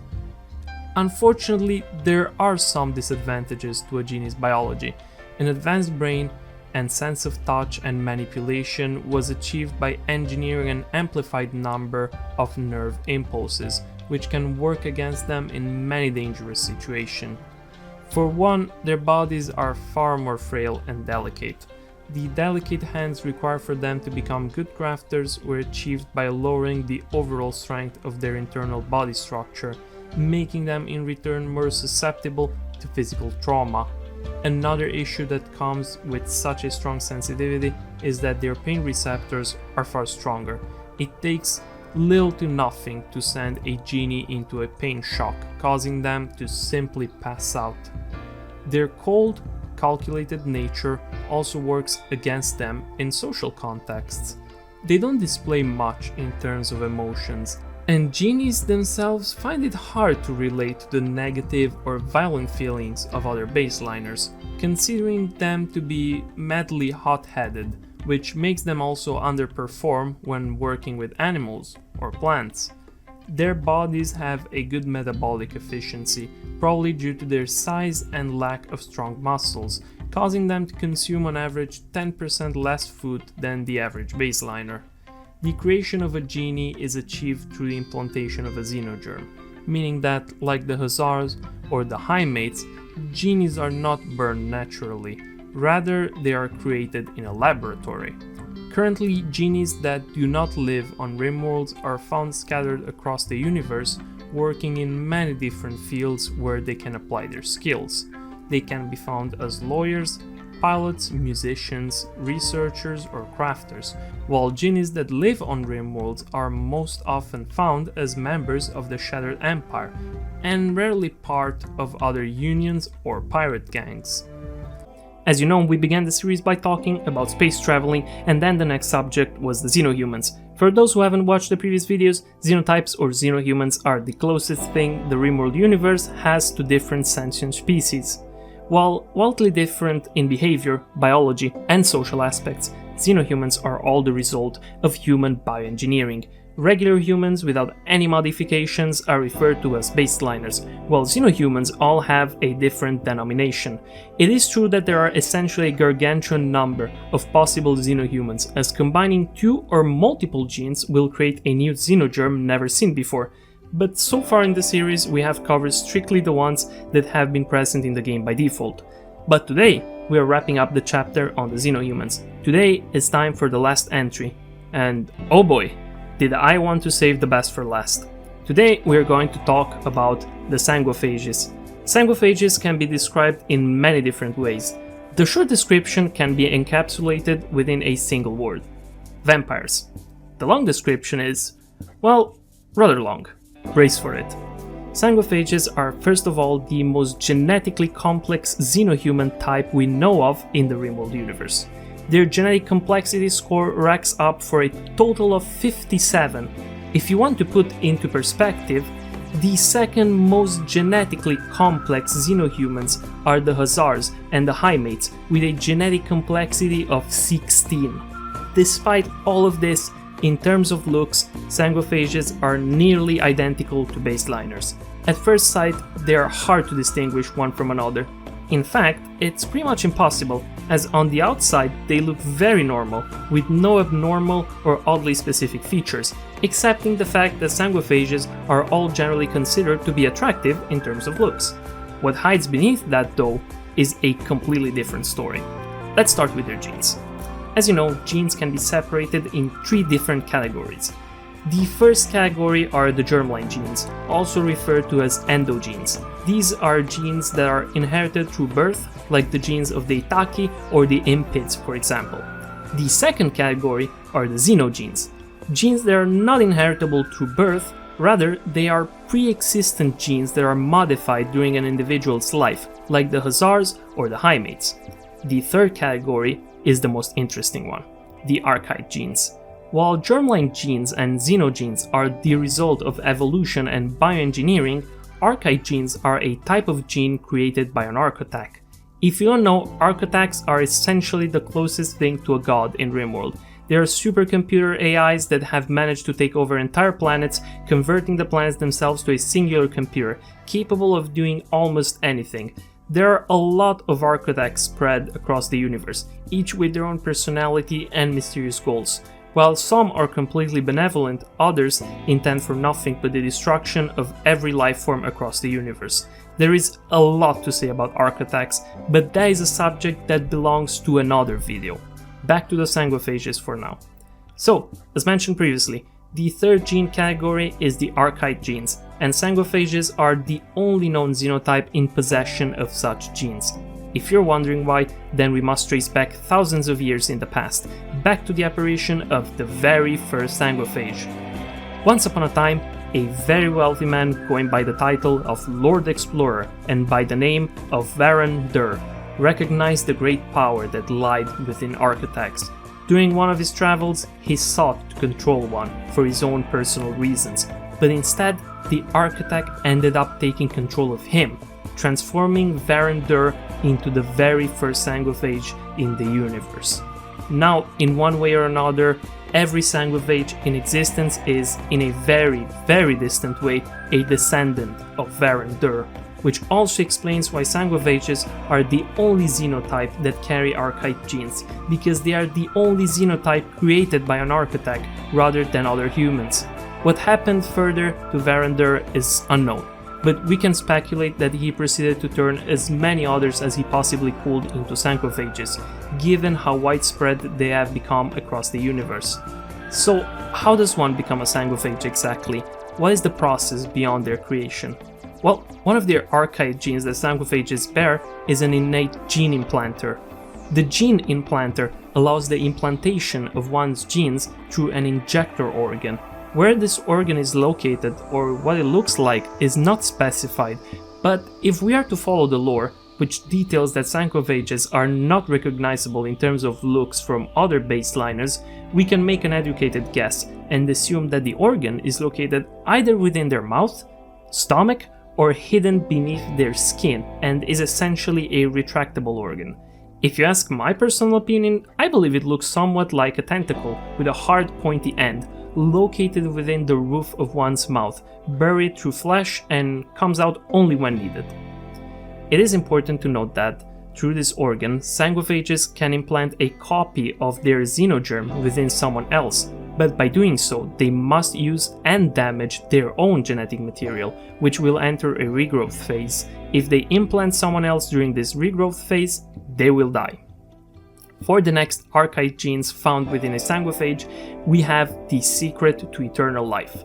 [SPEAKER 1] Unfortunately, there are some disadvantages to a Genie's biology. An advanced brain and sense of touch and manipulation was achieved by engineering an amplified number of nerve impulses, which can work against them in many dangerous situations. For one, their bodies are far more frail and delicate. The delicate hands required for them to become good crafters were achieved by lowering the overall strength of their internal body structure, making them in return more susceptible to physical trauma. Another issue that comes with such a strong sensitivity is that their pain receptors are far stronger. It takes little to nothing to send a Genie into a pain shock, causing them to simply pass out. Their cold, calculated nature also works against them in social contexts. They don't display much in terms of emotions, and Genies themselves find it hard to relate to the negative or violent feelings of other baseliners, considering them to be madly hot-headed, which makes them also underperform when working with animals or plants. Their bodies have a good metabolic efficiency, probably due to their size and lack of strong muscles, causing them to consume on average 10% less food than the average baseliner. The creation of a Genie is achieved through the implantation of a xenogerm, meaning that, like the Hussars or the Highmates, Genies are not burned naturally, rather they are created in a laboratory. Currently, Genies that do not live on Rimworlds are found scattered across the universe, working in many different fields where they can apply their skills. They can be found as lawyers, pilots, musicians, researchers, or crafters, while Genies that live on Rimworlds are most often found as members of the Shattered Empire, and rarely part of other unions or pirate gangs. As you know, we began the series by talking about space traveling, and then the next subject was the Xenohumans. For those who haven't watched the previous videos, xenotypes or xenohumans are the closest thing the Rimworld universe has to different sentient species. While wildly different in behavior, biology, and social aspects, xenohumans are all the result of human bioengineering, Regular humans without any modifications are referred to as baseliners, while xenohumans all have a different denomination. It is true that there are essentially a gargantuan number of possible xenohumans, as combining two or multiple genes will create a new xenogerm never seen before, but so far in the series we have covered strictly the ones that have been present in the game by default. But today we are wrapping up the chapter on the xenohumans. Today is time for the last entry, and oh boy, did I want to save the best for last. Today we are going to talk about the Sanguophages. Sanguophages can be described in many different ways. The short description can be encapsulated within a single word: vampires. The long description is, well, rather long. Brace for it. Sanguophages are first of all the most genetically complex xenohuman type we know of in the Rimworld universe. Their genetic complexity score racks up for a total of 57. If you want to put into perspective, the second most genetically complex xenohumans are the Hussars and the Highmates, with a genetic complexity of 16. Despite all of this, in terms of looks, Sanguophages are nearly identical to baseliners. At first sight, they are hard to distinguish one from another. In fact, it's pretty much impossible, as on the outside they look very normal, with no abnormal or oddly specific features, excepting the fact that Sanguophages are all generally considered to be attractive in terms of looks. What hides beneath that, though, is a completely different story. Let's start with their genes. As you know, genes can be separated in three different categories. The first category are the germline genes, also referred to as endogenes. These are genes that are inherited through birth, like the genes of the Ytakki or the Impids, for example. The second category are the xenogenes, genes that are not inheritable through birth, rather they are pre-existent genes that are modified during an individual's life, like the Hussars or the Highmates. The third category is the most interesting one, the archaid genes. While germline genes and xenogenes are the result of evolution and bioengineering, archaid genes are a type of gene created by an architect. If you don't know, architects are essentially the closest thing to a god in Rimworld. They are supercomputer AIs that have managed to take over entire planets, converting the planets themselves to a singular computer, capable of doing almost anything. There are a lot of architects spread across the universe, each with their own personality and mysterious goals. While some are completely benevolent, others intend for nothing but the destruction of every life form across the universe. There is a lot to say about architects, but that is a subject that belongs to another video. Back to the Sanguophages for now. So, as mentioned previously, the third gene category is the archaid genes, and Sanguophages are the only known xenotype in possession of such genes. If you're wondering why, then we must trace back thousands of years in the past, back to the apparition of the very first Sanguophage. Once upon a time, a very wealthy man going by the title of Lord Explorer and by the name of Varan Dur recognized the great power that lied within architects. During one of his travels, he sought to control one for his own personal reasons, but instead, the architect ended up taking control of him, transforming Varan Dur into the very first Sanguophage in the universe. Now, in one way or another, every Sanguophage in existence is, in a very, very distant way, a descendant of Varan Dur, which also explains why Sanguophages are the only xenotype that carry archaid genes, because they are the only xenotype created by an architect rather than other humans. What happened further to Varan Dur is unknown, but we can speculate that he proceeded to turn as many others as he possibly could into Sanguophages, given how widespread they have become across the universe. So, how does one become a Sanguophage exactly? What is the process beyond their creation? Well, one of their archaid genes that Sanguophages bear is an innate gene implanter. The gene implanter allows the implantation of one's genes through an injector organ. Where this organ is located or what it looks like is not specified, but if we are to follow the lore, which details that Sanguophages are not recognizable in terms of looks from other baseliners, we can make an educated guess and assume that the organ is located either within their mouth, stomach, or hidden beneath their skin and is essentially a retractable organ. If you ask my personal opinion, I believe it looks somewhat like a tentacle with a hard pointy end, located within the roof of one's mouth, buried through flesh and comes out only when needed. It is important to note that, through this organ, Sanguophages can implant a copy of their xenogerm within someone else, but by doing so, they must use and damage their own genetic material, which will enter a regrowth phase. If they implant someone else during this regrowth phase, they will die. For the next archaic genes found within a Sanguophage, we have the secret to eternal life.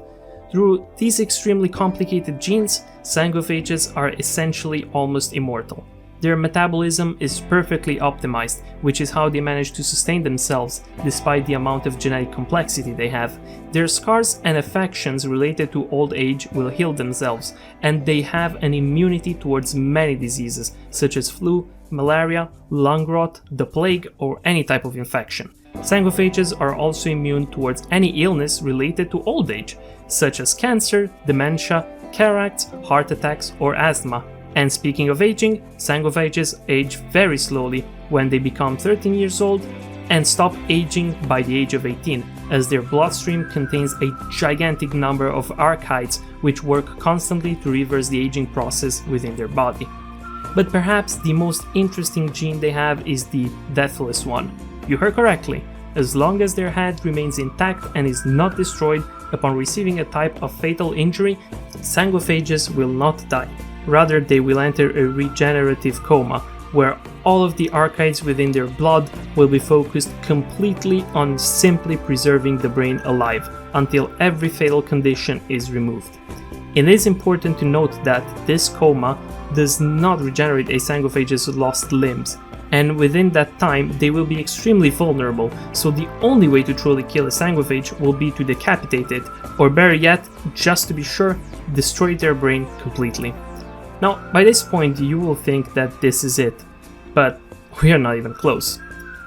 [SPEAKER 1] Through these extremely complicated genes, Sanguophages are essentially almost immortal. Their metabolism is perfectly optimized, which is how they manage to sustain themselves despite the amount of genetic complexity they have. Their scars and affections related to old age will heal themselves, and they have an immunity towards many diseases such as flu, malaria, lung rot, the plague, or any type of infection. Sanguophages are also immune towards any illness related to old age, such as cancer, dementia, cataracts, heart attacks, or asthma. And speaking of aging, Sanguophages age very slowly when they become 13 years old and stop aging by the age of 18, as their bloodstream contains a gigantic number of archaeates which work constantly to reverse the aging process within their body. But perhaps the most interesting gene they have is the deathless one. You heard correctly. As long as their head remains intact and is not destroyed upon receiving a type of fatal injury, Sanguophages will not die. Rather, they will enter a regenerative coma, where all of the archaeates within their blood will be focused completely on simply preserving the brain alive, until every fatal condition is removed. It is important to note that this coma does not regenerate a Sanguophage's lost limbs, and within that time they will be extremely vulnerable, so the only way to truly kill a Sanguophage will be to decapitate it, or better yet, just to be sure, destroy their brain completely. Now, by this point you will think that this is it, but we are not even close.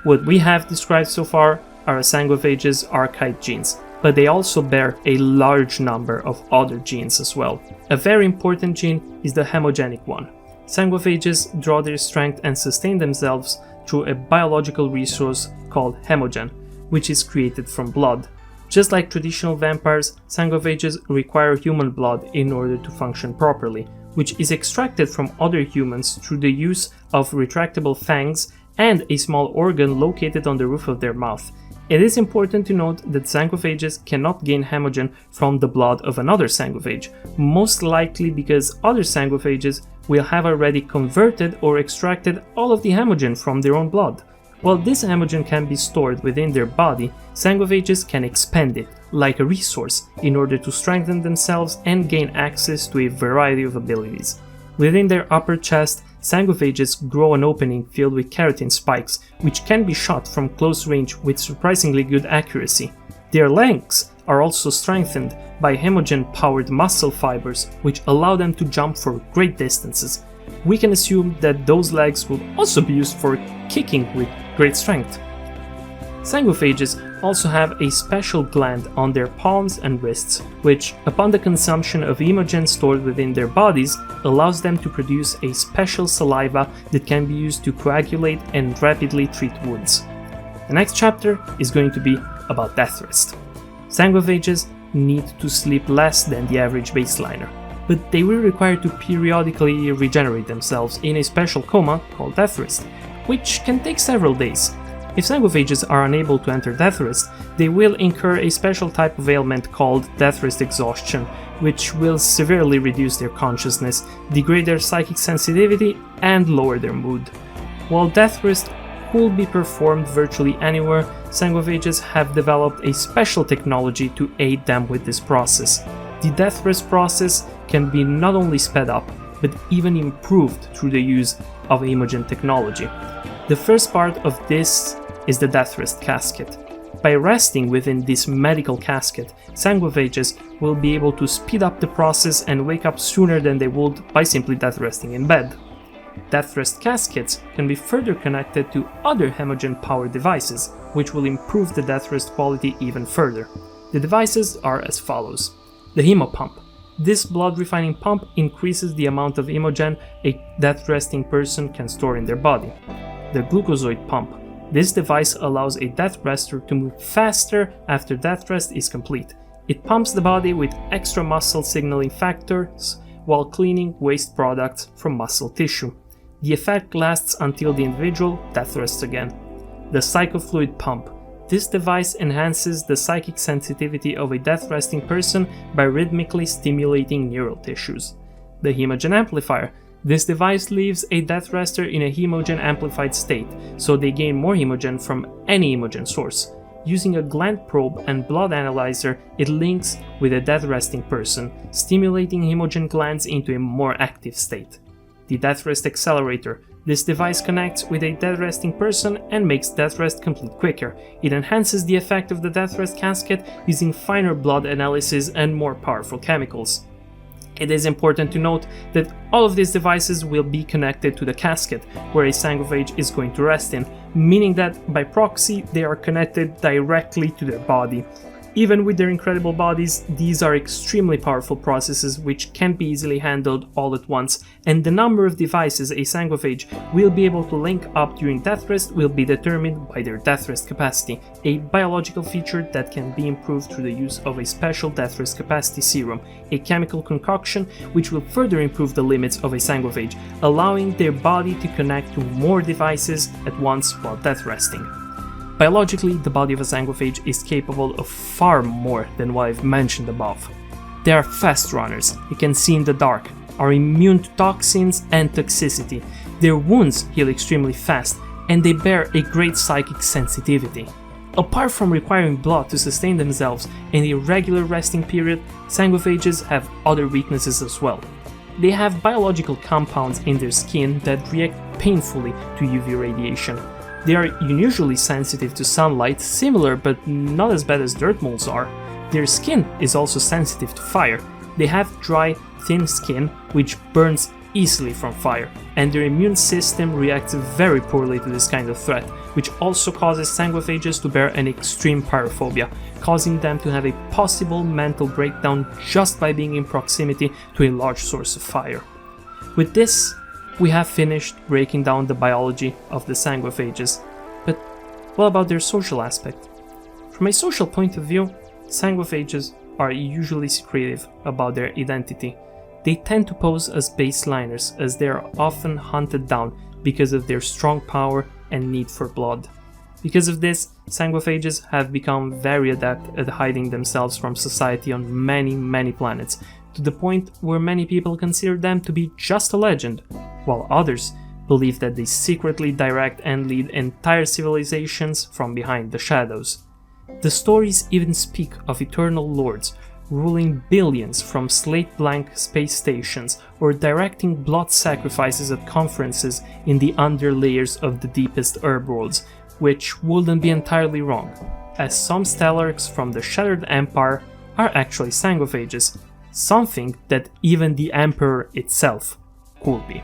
[SPEAKER 1] What we have described so far are Sanguophage's archaeid genes, but they also bear a large number of other genes as well. A very important gene is the hemogenic one. Sanguophages draw their strength and sustain themselves through a biological resource called hemogen, which is created from blood. Just like traditional vampires, Sanguophages require human blood in order to function properly, which is extracted from other humans through the use of retractable fangs and a small organ located on the roof of their mouth. It is important to note that Sanguophages cannot gain hemogen from the blood of another Sanguophage, most likely because other Sanguophages will have already converted or extracted all of the hemogen from their own blood. While this hemogen can be stored within their body, Sanguophages can expend it, like a resource, in order to strengthen themselves and gain access to a variety of abilities. Within their upper chest, Sanguophages grow an opening filled with keratin spikes, which can be shot from close range with surprisingly good accuracy. Their legs are also strengthened by hemogen-powered muscle fibers, which allow them to jump for great distances. We can assume that those legs will also be used for kicking with great strength. Sanguophages also have a special gland on their palms and wrists, which, upon the consumption of hemogen stored within their bodies, allows them to produce a special saliva that can be used to coagulate and rapidly treat wounds. The next chapter is going to be about death rest. Sanguophages need to sleep less than the average baseliner, but they will require to periodically regenerate themselves in a special coma called death rest, which can take several days. If Sanguophages are unable to enter death rest, they will incur a special type of ailment called death rest exhaustion, which will severely reduce their consciousness, degrade their psychic sensitivity, and lower their mood. While death rest could be performed virtually anywhere, Sanguophages have developed a special technology to aid them with this process. The death rest process can be not only sped up, but even improved through the use of hemogen technology. The first part of this is the death rest casket. By resting within this medical casket, Sanguophages will be able to speed up the process and wake up sooner than they would by simply death resting in bed. Death rest caskets can be further connected to other hemogen-powered devices, which will improve the death rest quality even further. The devices are as follows. The hemopump. This blood refining pump increases the amount of hemogen a death resting person can store in their body.
[SPEAKER 2] the glucozoid pump. This device allows a death rester to move faster after death rest is complete. It pumps the body with extra muscle signaling factors while cleaning waste products from muscle tissue. The effect lasts until the individual death rests again. The psychofluid pump. This device enhances the psychic sensitivity of a death resting person by rhythmically stimulating neural tissues. The hemogen amplifier. This device leaves a death rester in a hemogen amplified state, so they gain more hemogen from any hemogen source. Using a gland probe and blood analyzer, it links with a death resting person, stimulating hemogen glands into a more active state. The death rest accelerator. This device connects with a death resting person and makes death rest complete quicker. It enhances the effect of the death rest casket using finer blood analysis and more powerful chemicals. It is important to note that all of these devices will be connected to the casket where a Sanguophage is going to rest in, meaning that by proxy they are connected directly to their body. Even with their incredible bodies, these are extremely powerful processes which can't be easily handled all at once, and the number of devices a Sanguophage will be able to link up during death rest will be determined by their death rest capacity, a biological feature that can be improved through the use of a special death rest capacity serum, a chemical concoction which will further improve the limits of a Sanguophage, allowing their body to connect to more devices at once while death resting. Biologically, the body of a Sanguophage is capable of far more than what I've mentioned above. They are fast runners, they can see in the dark, are immune to toxins and toxicity, their wounds heal extremely fast, and they bear a great psychic sensitivity. Apart from requiring blood to sustain themselves in a regular resting period, Sanguophages have other weaknesses as well. They have biological compounds in their skin that react painfully to UV radiation. They are unusually sensitive to sunlight, similar but not as bad as Dirtmoles are. Their skin is also sensitive to fire. They have dry, thin skin which burns easily from fire, and their immune system reacts very poorly to this kind of threat, which also causes Sanguophages to bear an extreme pyrophobia, causing them to have a possible mental breakdown just by being in proximity to a large source of fire. With this, we have finished breaking down the biology of the Sanguophages, but what about their social aspect? From a social point of view, Sanguophages are usually secretive about their identity. They tend to pose as baseliners, as they are often hunted down because of their strong power and need for blood. Because of this, Sanguophages have become very adept at hiding themselves from society on many planets, to the point where many people consider them to be just a legend, while others believe that they secretly direct and lead entire civilizations from behind the shadows. The stories even speak of eternal lords ruling billions from slate-blank space stations or directing blood sacrifices at conferences in the underlayers of the deepest herb worlds, which wouldn't be entirely wrong, as some Stelarchs from the Shattered Empire are actually Sanguophages, something that even the Emperor itself could be.